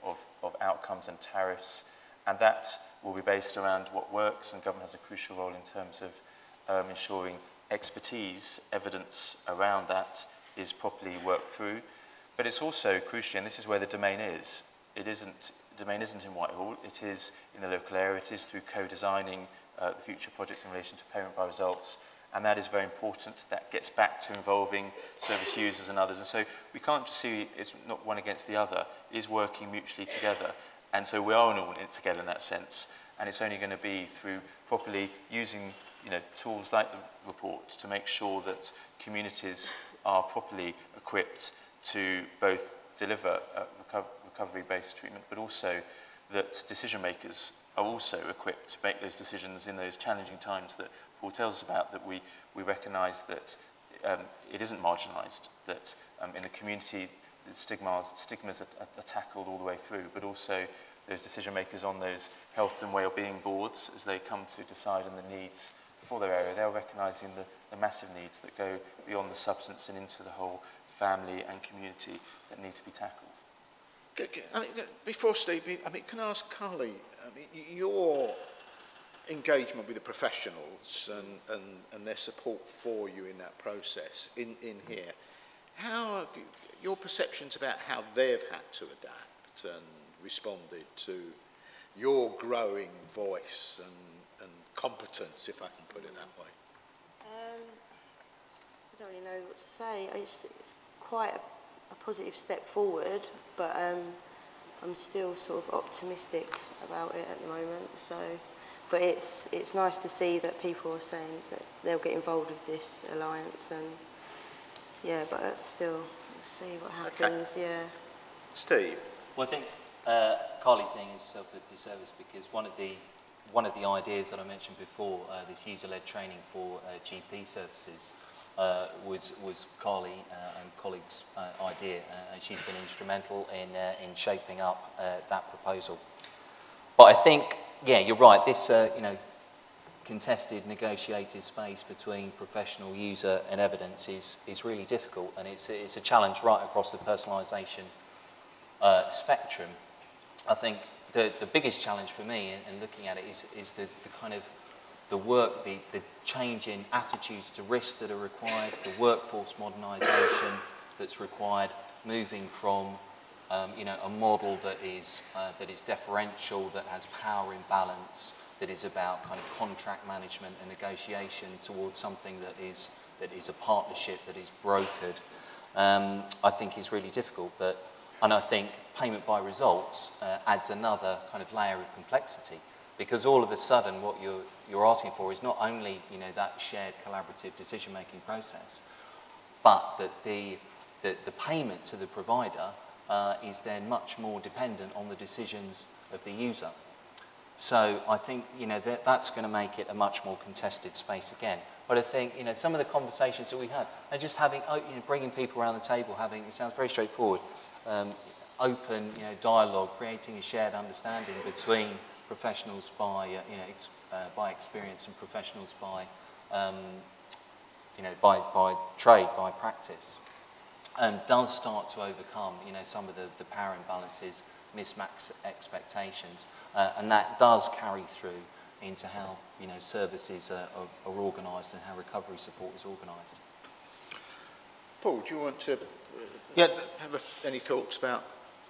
of outcomes and tariffs, and that will be based around what works, and government has a crucial role in terms of ensuring expertise, evidence around that is properly worked through. But it's also crucial, and this is where the domain is. The domain isn't in Whitehall, it is in the local area, it is through co-designing the future projects in relation to payment by results, and that is very important. That gets back to involving service users and others, and so we can't just see it's not one against the other, it is working mutually together, and so we are all in it together in that sense, and it's only going to be through properly using, you know, tools like the report to make sure that communities are properly equipped to both deliver recovery-based treatment, but also that decision makers are also equipped to make those decisions in those challenging times that Paul tells us about, that we recognise that it isn't marginalised, that in the community the stigmas are tackled all the way through, but also those decision makers on those health and wellbeing boards, as they come to decide on the needs for their area, they're recognising the massive needs that go beyond the substance and into the whole family and community that need to be tackled. I mean, before Steve, I mean, can I ask Carly, I mean, your engagement with the professionals and their support for you in that process in here, how have your perceptions about how they've had to adapt and responded to your growing voice and competence, if I can put it that way? I don't really know what to say. It's quite a positive step forward, but I'm still sort of optimistic about it at the moment. So, but it's nice to see that people are saying that they'll get involved with this alliance, and yeah, but still, we'll see what happens. Okay. Yeah. Steve. Well, I think Carly's doing herself a disservice, because one of the ideas that I mentioned before, this user-led training for GP services, was Carly and colleagues' idea, and she's been instrumental in shaping up that proposal. But I think, yeah, you're right. This you know, contested, negotiated space between professional, user, and evidence is really difficult, and it's a challenge right across the personalisation spectrum. I think the biggest challenge for me in looking at it is the kind of the work, the change in attitudes to risk that are required, the workforce modernisation that's required, moving from you know, a model that is deferential, that has power imbalance, that is about kind of contract management and negotiation, towards something that is a partnership that is brokered, I think is really difficult. And I think payment by results adds another kind of layer of complexity, because all of a sudden what you're asking for is not only, you know, that shared collaborative decision-making process, but that the payment to the provider is then much more dependent on the decisions of the user. So I think, you know, that's going to make it a much more contested space again. But I think, you know, some of the conversations that we had, and just having, you know, bringing people around the table, having, it sounds very straightforward, open, you know, dialogue, creating a shared understanding between professionals by, you know, by experience and professionals by, you know, by trade, by practice, does start to overcome, you know, some of the power imbalances, mismatched expectations, and that does carry through into how, you know, services are organised and how recovery support is organised. Paul, do you want to have any thoughts about?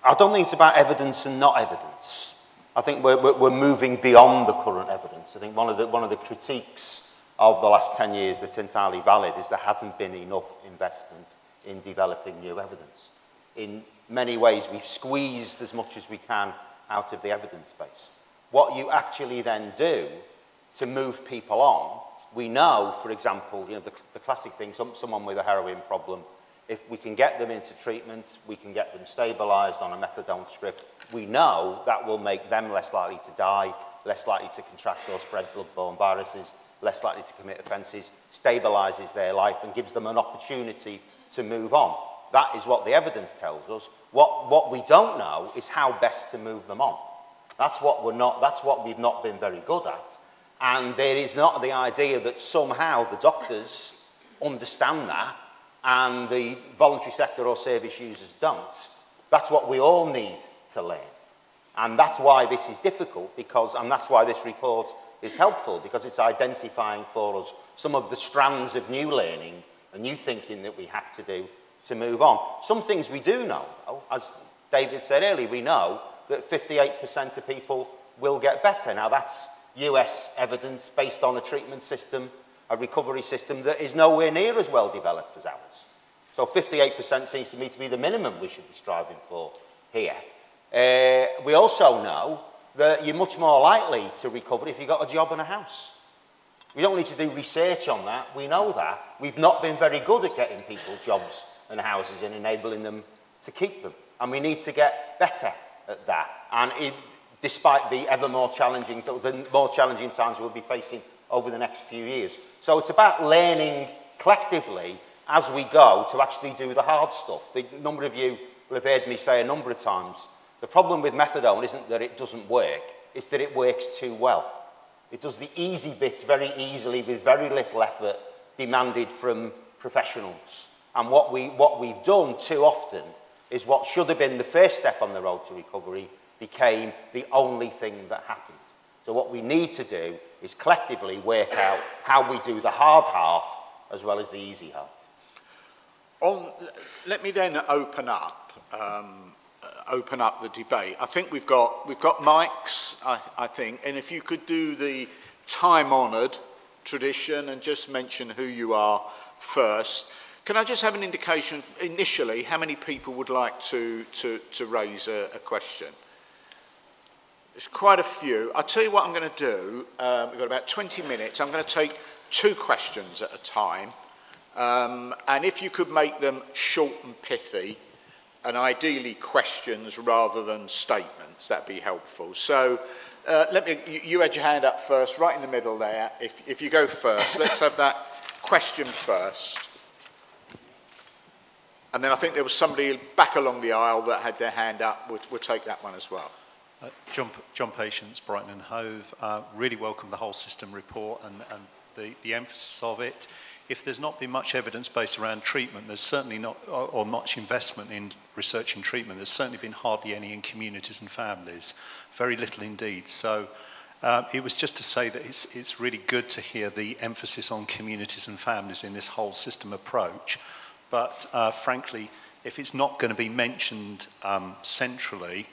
I don't think it's about evidence and not evidence. I think we're moving beyond the current evidence. I think one of the critiques of the last 10 years that's entirely valid is there hasn't been enough investment in developing new evidence. In many ways, we've squeezed as much as we can out of the evidence base. What you actually then do to move people on, we know, for example, you know, the classic thing, someone with a heroin problem, if we can get them into treatment, we can get them stabilised on a methadone strip, we know that will make them less likely to die, less likely to contract or spread blood-borne viruses, less likely to commit offences, stabilises their life and gives them an opportunity to move on. That is what the evidence tells us. What we don't know is how best to move them on. That's what we've not been very good at. And there is not the idea that somehow the doctors understand that and the voluntary sector or service users don't. That's what we all need to learn. And that's why this is difficult, and that's why this report is helpful, because it's identifying for us some of the strands of new learning and new thinking that we have to do to move on. Some things we do know, though. As David said earlier, we know that 58% of people will get better. Now, that's US evidence based on a treatment system, a recovery system that is nowhere near as well developed as ours. So 58% seems to me to be the minimum we should be striving for here. We also know that you're much more likely to recover if you've got a job and a house. We don't need to do research on that. We know that. We've not been very good at getting people jobs and houses and enabling them to keep them. And we need to get better at that. And despite the more challenging times we'll be facing over the next few years. So it's about learning collectively as we go to actually do the hard stuff. A number of you will have heard me say a number of times, the problem with methadone isn't that it doesn't work, it's that it works too well. It does the easy bits very easily with very little effort demanded from professionals. And what we've done too often is what should have been the first step on the road to recovery became the only thing that happened. So what we need to do is collectively work out how we do the hard half as well as the easy half. Let me then open up the debate. I think we've got mics, I think, and if you could do the time-honoured tradition and just mention who you are first. Can I just have an indication initially how many people would like to raise a question? There's quite a few. I'll tell you what I'm going to do. We've got about 20 minutes. I'm going to take 2 questions at a time. And if you could make them short and pithy, and ideally questions rather than statements, that'd be helpful. So you had your hand up first, right in the middle there. If you go first, let's have that question first. And then I think there was somebody back along the aisle that had their hand up. We'll take that one as well. John Patience, Brighton and Hove. Really welcome the whole system report and the emphasis of it. If there's not been much evidence based around treatment, there's certainly not, or much investment in research and treatment, there's certainly been hardly any in communities and families. Very little indeed. So It was just to say that it's really good to hear the emphasis on communities and families in this whole system approach. But frankly, if it's not going to be mentioned centrally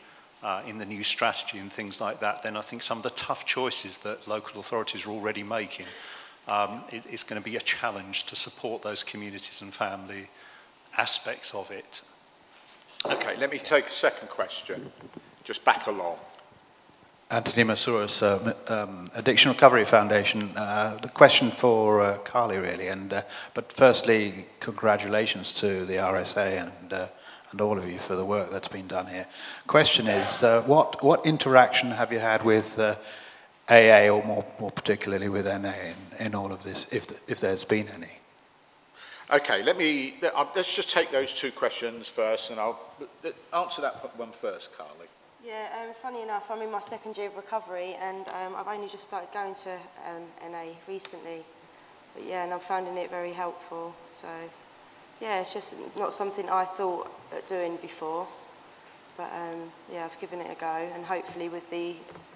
in the new strategy and things like that, then I think some of the tough choices that local authorities are already making is going to be a challenge to support those communities and family aspects of it. Okay, let me take a second question. Just back along. Anthony Masouras, Addiction Recovery Foundation. The question for Carly, really. But firstly, congratulations to the RSA and all of you for the work that's been done here. Question is, what interaction have you had with AA, or more particularly with NA, in all of this, if there's been any? Okay, let's just take those two questions first, and I'll answer that one first, Carly. Yeah, funny enough, I'm in my second year of recovery, and I've only just started going to NA recently. But yeah, and I'm finding it very helpful. So yeah, it's just not something I thought of doing before. But yeah, I've given it a go, and hopefully with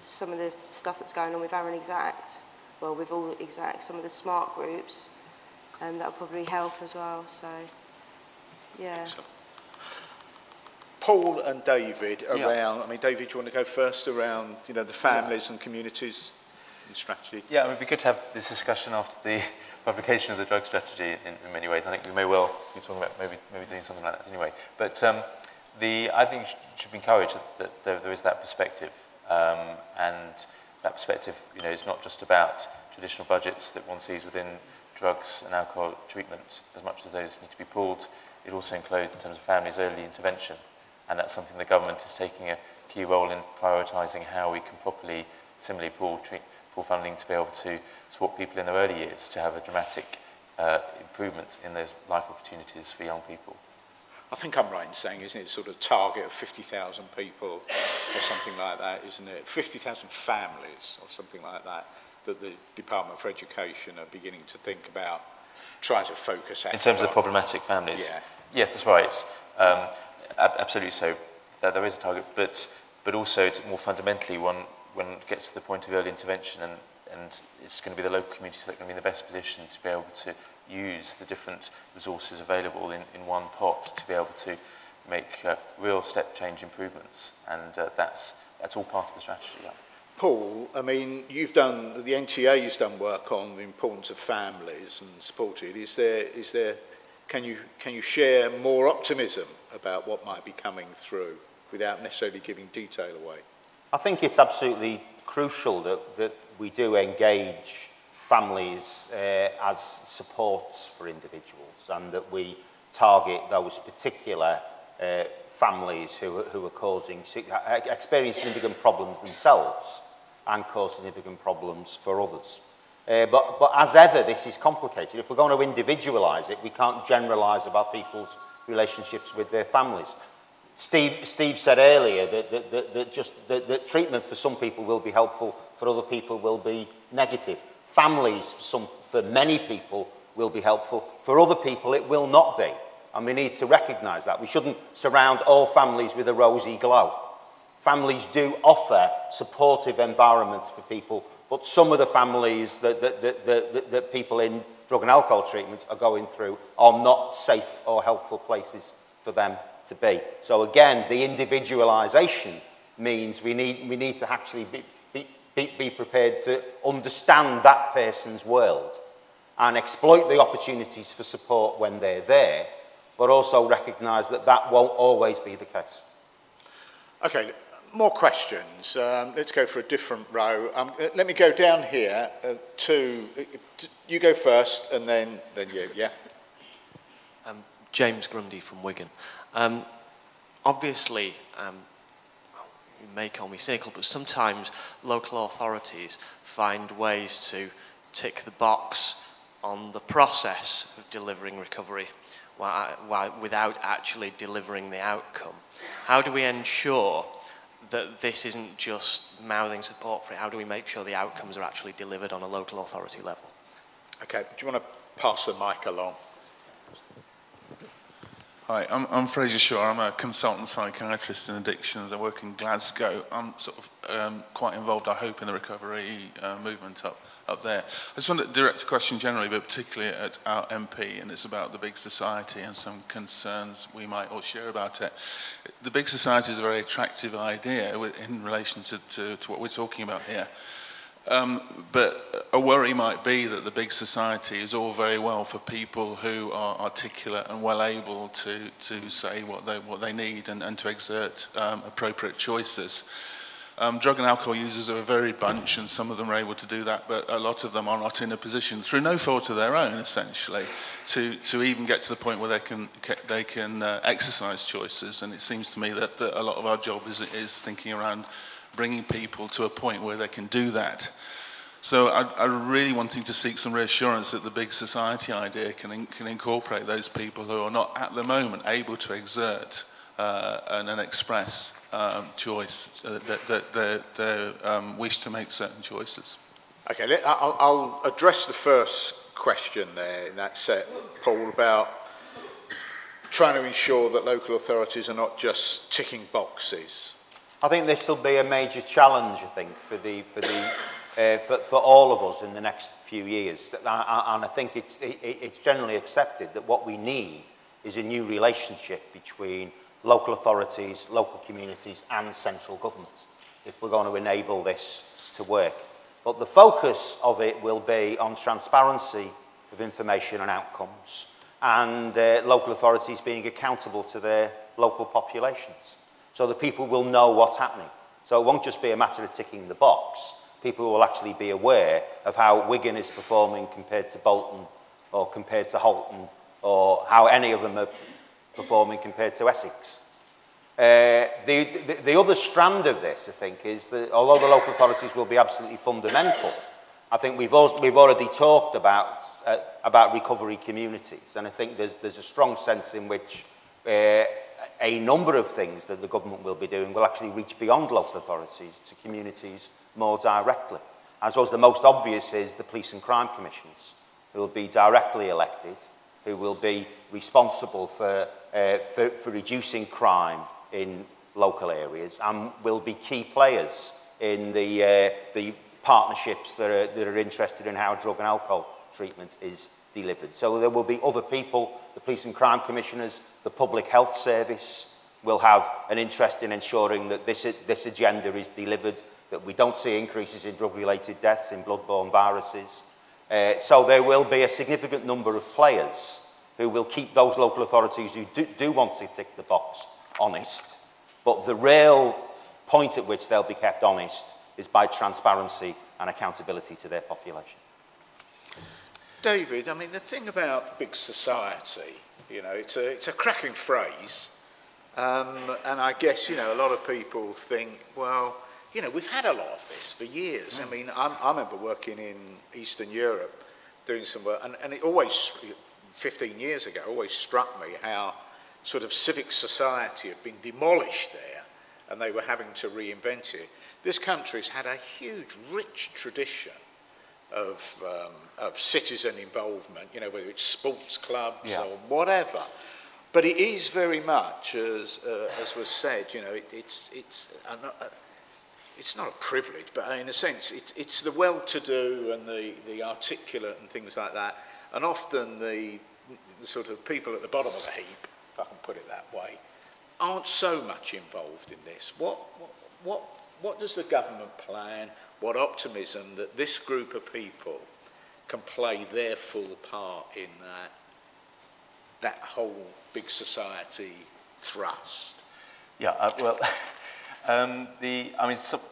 some of the stuff that's going on with Aaron Exact, well, with all Exact, some of the smart groups, that'll probably help as well. So yeah. Excellent. Paul and David around, I mean, David, do you want to go first around, the families and communities and strategy? Yeah, I mean, it'd be good to have this discussion after the publication of the drug strategy in many ways. I think we may well be talking about maybe doing something like that anyway. But I think you should be encouraged that there is that perspective. And that perspective, is not just about traditional budgets that one sees within drugs and alcohol treatment, as much as those need to be pulled. It also includes, in terms of families, early intervention. And that's something the government is taking a key role in prioritising how we can properly, similarly, pull funding to be able to support people in their early years to have a dramatic improvement in those life opportunities for young people. I think I'm right in saying, isn't it, sort of target of 50,000 people or something like that, isn't it? 50,000 families or something like that, that the Department for Education are beginning to think about trying to focus in terms of the problematic families? Yeah. Yes, that's right. Absolutely so. There is a target, but also more fundamentally, when it gets to the point of early intervention, and it's going to be the local communities that are going to be in the best position to be able to use the different resources available in one pot to be able to make real step change improvements, and that's all part of the strategy. Yeah. Paul, I mean, the NTA's done work on the importance of families and supported. Can you share more optimism about what might be coming through without necessarily giving detail away? I think it's absolutely crucial that we do engage families as supports for individuals, and that we target those particular families who are experiencing significant problems themselves and cause significant problems for others. But as ever, this is complicated. If we're going to individualise it, we can't generalise about people's relationships with their families. Steve said earlier that treatment for some people will be helpful, for other people will be negative. Families, for many people, will be helpful. For other people, it will not be. And we need to recognise that. We shouldn't surround all families with a rosy glow. Families do offer supportive environments for people, but some of the families that people in drug and alcohol treatment are going through are not safe or helpful places for them to be. So again, the individualisation means we need to actually be prepared to understand that person's world and exploit the opportunities for support when they're there, but also recognise that that won't always be the case. Okay, more questions. Let's go for a different row. Let me go down here to... You go first, and then you, yeah? James Grundy from Wigan. Obviously, you may call me cynical, but sometimes local authorities find ways to tick the box on the process of delivering recovery without actually delivering the outcome. How do we ensure that this isn't just mouthing support for it? How do we make sure the outcomes are actually delivered on a local authority level? Okay, do you want to pass the mic along? Hi, I'm Fraser Shaw. I'm a consultant psychiatrist in addictions. I work in Glasgow. I'm sort of quite involved, I hope, in the recovery movement up there. I just want to direct a question generally, but particularly at our MP, and it's about the big society and some concerns we might all share about it. The big society is a very attractive idea in relation to what we're talking about here. But a worry might be that the big society is all very well for people who are articulate and well able to say what they need and to exert appropriate choices. Drug and alcohol users are a varied bunch, and some of them are able to do that, but a lot of them are not in a position, through no fault of their own, essentially, to even get to the point where they can exercise choices. And it seems to me that a lot of our job is thinking around bringing people to a point where they can do that. So I'm really wanting to seek some reassurance that the big society idea can incorporate those people who are not at the moment able to exert and express choice, their wish to make certain choices. Okay, I'll address the first question there in that set, Paul, about trying to ensure that local authorities are not just ticking boxes. I think this will be a major challenge, I think, for all of us in the next few years. And I think it's generally accepted that what we need is a new relationship between local authorities, local communities and central government if we're going to enable this to work. But the focus of it will be on transparency of information and outcomes, and local authorities being accountable to their local populations, so that people will know what's happening. So it won't just be a matter of ticking the box. People will actually be aware of how Wigan is performing compared to Bolton or compared to Holton, or how any of them are performing compared to Essex. The other strand of this, I think, is that although the local authorities will be absolutely fundamental, I think we've already talked about recovery communities, and I think there's a strong sense in which a number of things that the government will be doing will actually reach beyond local authorities to communities more directly. I suppose the most obvious is the police and crime commissions, who will be directly elected, who will be responsible for reducing crime in local areas, and will be key players in the partnerships that are interested in how drug and alcohol treatment is delivered. So there will be other people, the police and crime commissioners, the public health service will have an interest in ensuring that this agenda is delivered, that we don't see increases in drug-related deaths, in blood-borne viruses. So there will be a significant number of players who will keep those local authorities who do want to tick the box honest. But the real point at which they'll be kept honest is by transparency and accountability to their population. David, I mean, the thing about big society, you know, it's a cracking phrase, and I guess, you know, a lot of people think, well, you know, we've had a lot of this for years. I mean, I remember working in Eastern Europe, doing some work, and it always, 15 years ago, always struck me how sort of civic society had been demolished there, and they were having to reinvent it. This country's had a huge, rich tradition of citizen involvement, you know, whether it's sports clubs or whatever. But it is very much, as was said, you know, it's not a privilege, but in a sense, it's the well-to-do and the articulate and things like that, and often the sort of people at the bottom of the heap, if I can put it that way, aren't so much involved in this. What does the government plan? What optimism that this group of people can play their full part in that whole big society thrust? Yeah, well,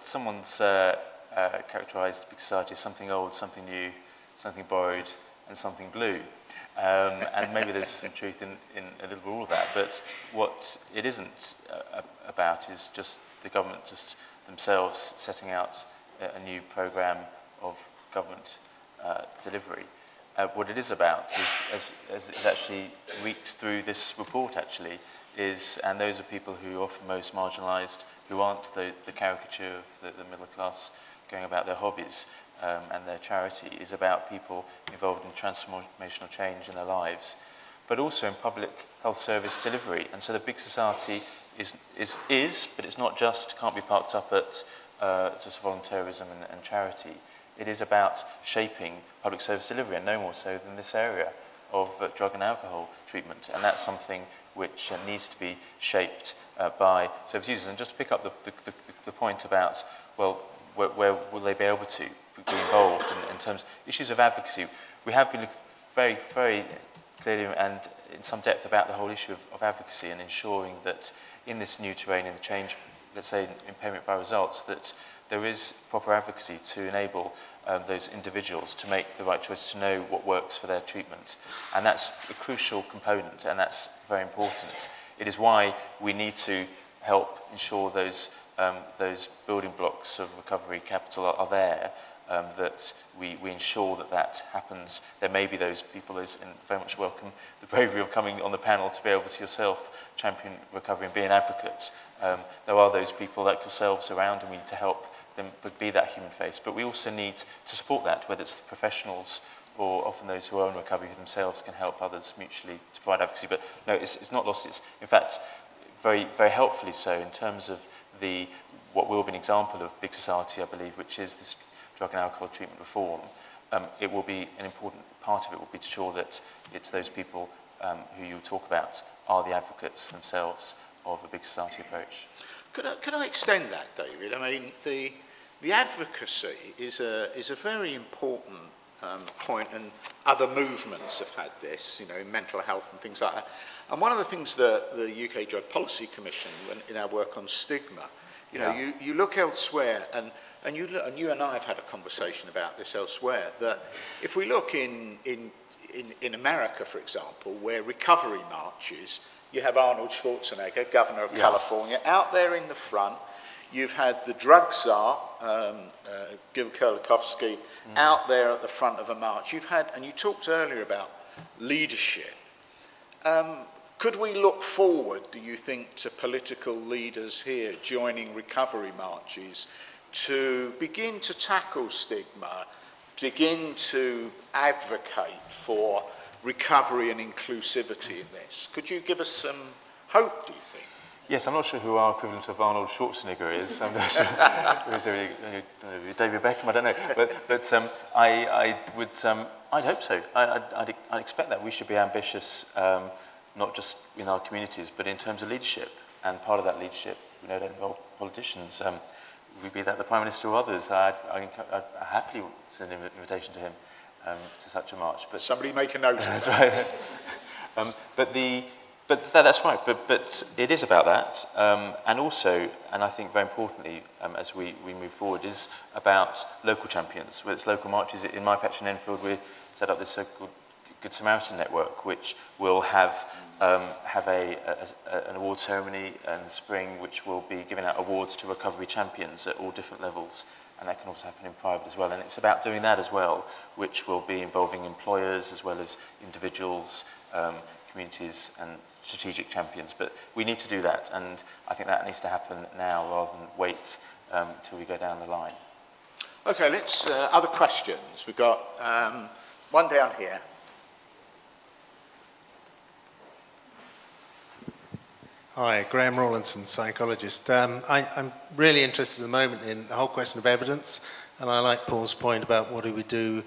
someone's characterised big society as something old, something new, something borrowed, and something blue. And maybe there's some truth in a little bit of all of that, but what it isn't about is just the government just themselves setting out a new programme of government delivery. What it is about is, as it actually reeks through this report actually, and those are people who are often most marginalised, who aren't the caricature of the middle class going about their hobbies and their charity, is about people involved in transformational change in their lives. but also in public health service delivery. And so the big society is but it's not just, can't be parked up at just volunteerism and charity. It is about shaping public service delivery, and no more so than this area of drug and alcohol treatment. And that's something which needs to be shaped by service users. And just to pick up the point about, well, where will they be able to be involved in terms of issues of advocacy? We have been very, very clearly and in some depth about the whole issue of advocacy and ensuring that in this new terrain, in the change, let's say, in payment by results, that there is proper advocacy to enable those individuals to make the right choice, to know what works for their treatment. And that's a crucial component, and that's very important. It is why we need to help ensure those building blocks of recovery capital are there, that we ensure that happens. There may be those people, and very much welcome the bravery of coming on the panel to be able to yourself champion recovery and be an advocate. There are those people like yourselves around, and we need to help them be that human face. But we also need to support that, whether it's the professionals or often those who are in recovery who themselves can help others mutually to provide advocacy. But no, it's not lost. It's, in fact, very, very helpfully so in terms of what will be an example of big society, I believe, which is this drug and alcohol treatment reform. It will be an important part of it will be to ensure that it's those people who you talk about are the advocates themselves of a big society approach. Could I extend that, David? I mean, the advocacy is a very important point, and other movements have had this, you know, in mental health and things like that. And one of the things that the UK Drug Policy Commission, in our work on stigma, you know, you look elsewhere, and you and I have had a conversation about this elsewhere, that if we look in America, for example, where recovery marches, you have Arnold Schwarzenegger, governor of California, out there in the front. You've had the drug czar, Gil Kurlikowski, out there at the front of a march. You've had, and you talked earlier about leadership. Could we look forward, do you think, to political leaders here joining recovery marches to begin to tackle stigma, begin to advocate for recovery and inclusivity in this? Could you give us some hope, do you think? Yes, I'm not sure who our equivalent of Arnold Schwarzenegger is. I'm not sure. David Beckham, I don't know. But I'd hope so. I'd expect that we should be ambitious, not just in our communities, but in terms of leadership. And part of that leadership, we know, don't involve politicians. Would be that the Prime Minister or others. I'd happily send an invitation to him to such a march. But somebody make a note of that. That's right. That's right. But it is about that, and also, and I think very importantly, as we move forward, is about local champions. Whether it's local marches in my patch in Enfield, we set up this so-called Good Samaritan network, which will have an award ceremony in the spring, which will be giving out awards to recovery champions at all different levels. And that can also happen in private as well. And it's about doing that as well, which will be involving employers as well as individuals, communities and strategic champions. But we need to do that, and I think that needs to happen now rather than wait till we go down the line. Okay, let's, other questions. We've got one down here. Hi, Graham Rawlinson, psychologist. I'm really interested at the moment in the whole question of evidence, and I like Paul's point about what do we do,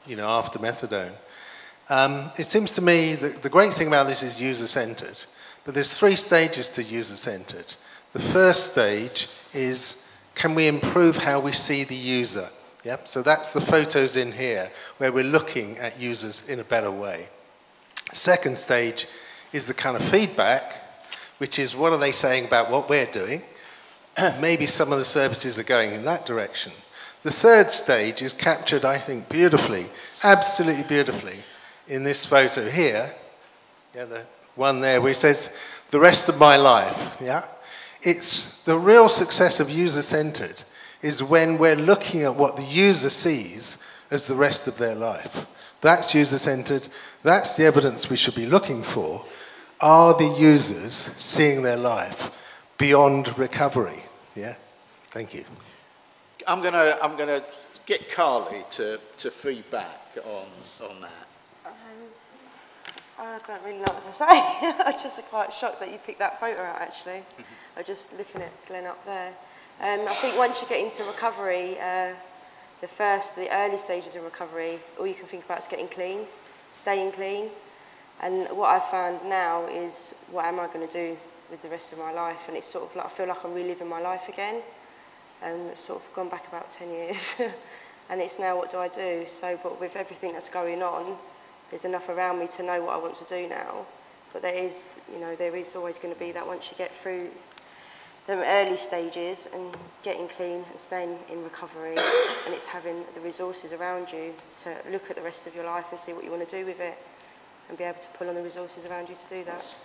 you know, after methadone. It seems to me that the great thing about this is user-centered, but there's 3 stages to user-centered. The first stage is, can we improve how we see the user? Yep. So that's the photos in here, where we're looking at users in a better way. Second stage is the kind of feedback, which is what are they saying about what we're doing? Maybe some of the services are going in that direction. The third stage is captured, I think, beautifully, absolutely beautifully, in this photo here. Yeah, the one there where it says, the rest of my life. Yeah? It's the real success of user-centered is when we're looking at what the user sees as the rest of their life. That's user-centered. That's the evidence we should be looking for. Are the users seeing their life beyond recovery? Yeah, thank you. I'm gonna get Carly to feed back on that. I don't really know what to say. I'm just quite shocked that you picked that photo out, actually. I'm just looking at Glenn up there. I think once you get into recovery, the early stages of recovery, all you can think about is getting clean, staying clean. And what I've found now is, what am I going to do with the rest of my life? And it's sort of like, I feel like I'm reliving my life again. It's sort of gone back about 10 years. And it's now, what do I do? So, but with everything that's going on, there's enough around me to know what I want to do now. But there is, you know, there is always going to be that once you get through them early stages and getting clean and staying in recovery, and it's having the resources around you to look at the rest of your life and see what you want to do with it, and be able to pull on the resources around you to do that.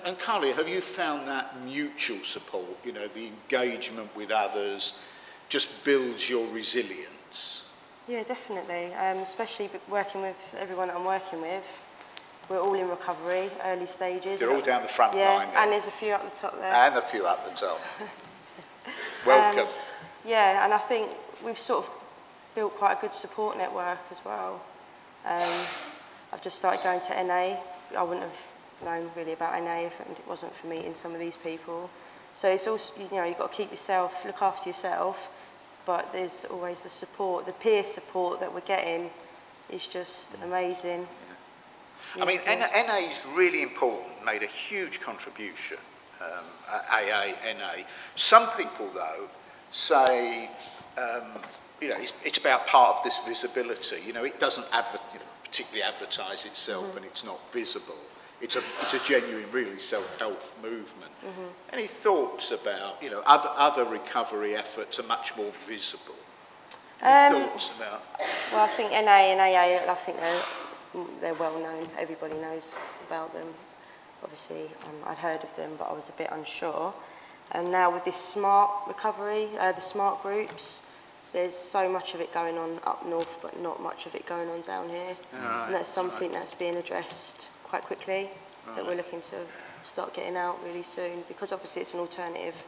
And Carly, have you found that mutual support, you know, the engagement with others, just builds your resilience? Yeah, definitely, especially working with everyone that I'm working with. We're all in recovery, early stages. They're all down the front line. Yeah, and there's a few up the top there. And a few up the top. Welcome. Yeah, and I think we've sort of built quite a good support network as well. I've just started going to NA. I wouldn't have known really about NA if it wasn't for meeting some of these people. So it's also, you know, you've got to keep yourself, look after yourself, but there's always the support, the peer support that we're getting is just amazing. I mean, NA's really important, made a huge contribution, AA, NA. Some people, though, say, you know, it's about part of this visibility. You know, it doesn't particularly advertise itself, and it's not visible. It's a genuine, really self-help movement. Any thoughts about, you know, other recovery efforts are much more visible? Any thoughts about? Well, I think NA and AA, I think they're well known. Everybody knows about them. Obviously, I'd heard of them, but I was a bit unsure. And now with this smart recovery, the smart groups, there's so much of it going on up north, but not much of it going on down here. Right, and that's something that's being addressed quite quickly, that we're looking to start getting out really soon, because obviously it's an alternative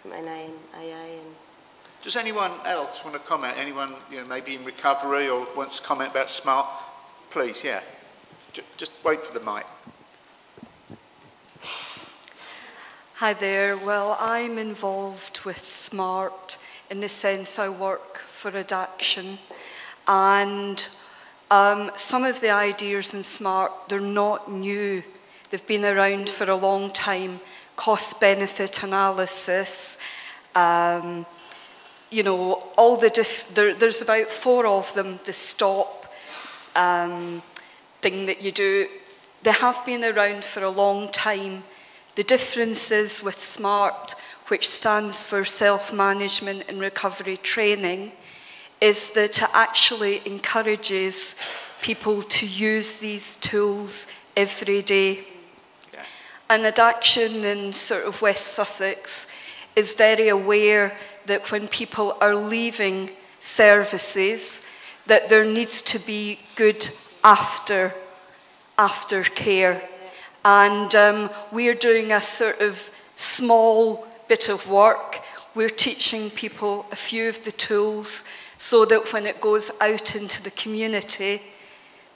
from NA and AA. And does anyone else want to comment? Anyone, you know, maybe in recovery or wants to comment about smart? Please, yeah. Just wait for the mic. Hi there. Well, I'm involved with SMART in the sense I work for Addiction, and some of the ideas in SMART, they're not new. They've been around for a long time. Cost-benefit analysis, you know, all the there's about 4 of them. The STOP thing that you do, they have been around for a long time. The differences with SMART, which stands for Self-Management and Recovery Training, is that it actually encourages people to use these tools every day. Yeah. And Addiction in sort of West Sussex is very aware that when people are leaving services, that there needs to be good after care. And we're doing a sort of small bit of work. We're teaching people a few of the tools so that when it goes out into the community,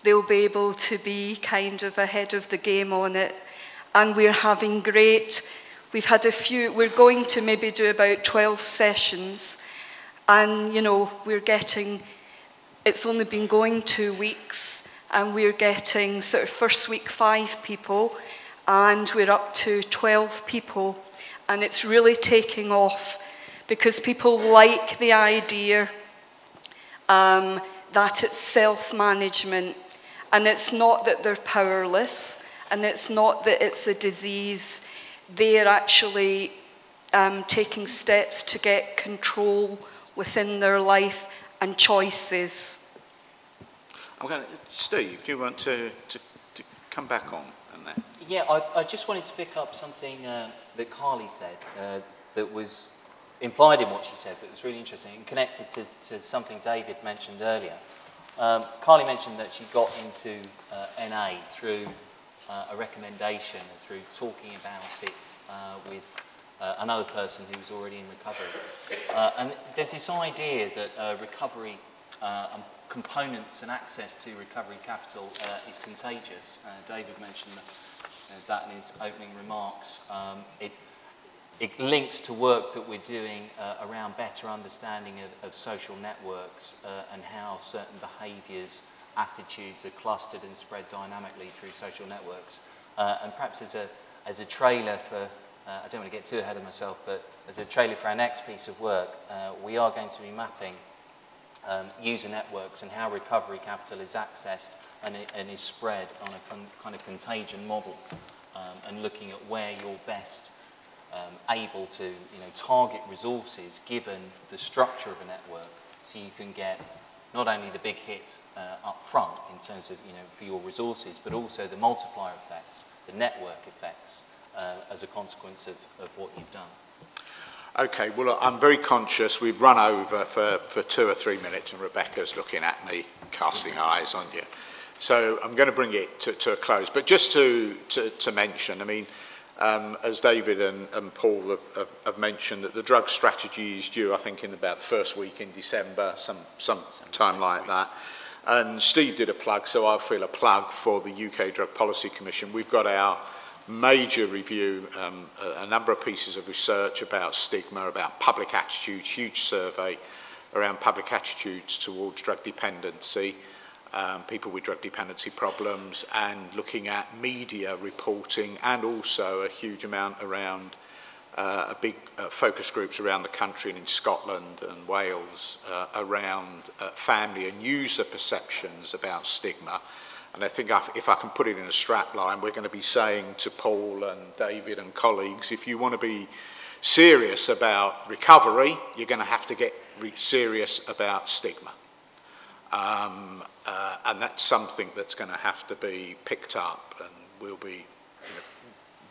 they'll be able to be kind of ahead of the game on it. And we're having we've had a few, we're going to maybe do about 12 sessions. And, you know, it's only been going 2 weeks, and we're getting sort of first week 5 people, and we're up to 12 people. And it's really taking off because people like the idea that it's self-management, and it's not that they're powerless, and it's not that it's a disease. They're actually taking steps to get control within their life and choices. Steve, do you want to come back on that? Yeah, I just wanted to pick up something that Carly said that was implied in what she said, but it was really interesting and connected to something David mentioned earlier. Carly mentioned that she got into NA through a recommendation, through talking about it with another person who was already in recovery. And there's this idea that recovery and components and access to recovery capital is contagious. David mentioned that in his opening remarks. It links to work that we're doing around better understanding of social networks and how certain behaviours, attitudes are clustered and spread dynamically through social networks. And perhaps as a trailer for, I don't want to get too ahead of myself, but as a trailer for our next piece of work, we are going to be mapping user networks and how recovery capital is accessed and is spread on a kind of contagion model, and looking at where you're best able to target resources given the structure of a network, so you can get not only the big hit up front in terms of for your resources, but also the multiplier effects, the network effects as a consequence of what you've done. Okay, well, I'm very conscious we've run over for 2 or 3 minutes, and Rebecca's looking at me, casting eyes on you. So I'm going to bring it to a close. But just to mention, I mean, as David and Paul have mentioned, that the drug strategy is due, I think, in about the first week in December, some time like that. And Steve did a plug, so I'll feel a plug for the UK Drug Policy Commission. We've got our major review, a number of pieces of research about stigma, about public attitudes, huge survey around public attitudes towards drug dependency, people with drug dependency problems, and looking at media reporting, and also a huge amount around a big focus groups around the country and in Scotland and Wales around family and user perceptions about stigma. And I think if I can put it in a strap line, we're going to be saying to Paul and David and colleagues, if you want to be serious about recovery, you're going to have to get serious about stigma. And that's something that's going to have to be picked up, and we'll be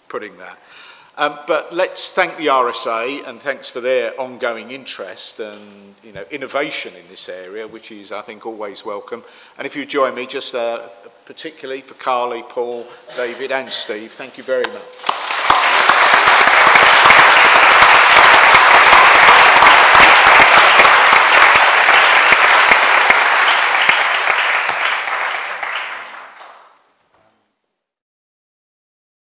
putting that. But let's thank the RSA, and thanks for their ongoing interest and innovation in this area, which is, I think, always welcome. And if you join me, just particularly for Carly, Paul, David and Steve, thank you very much.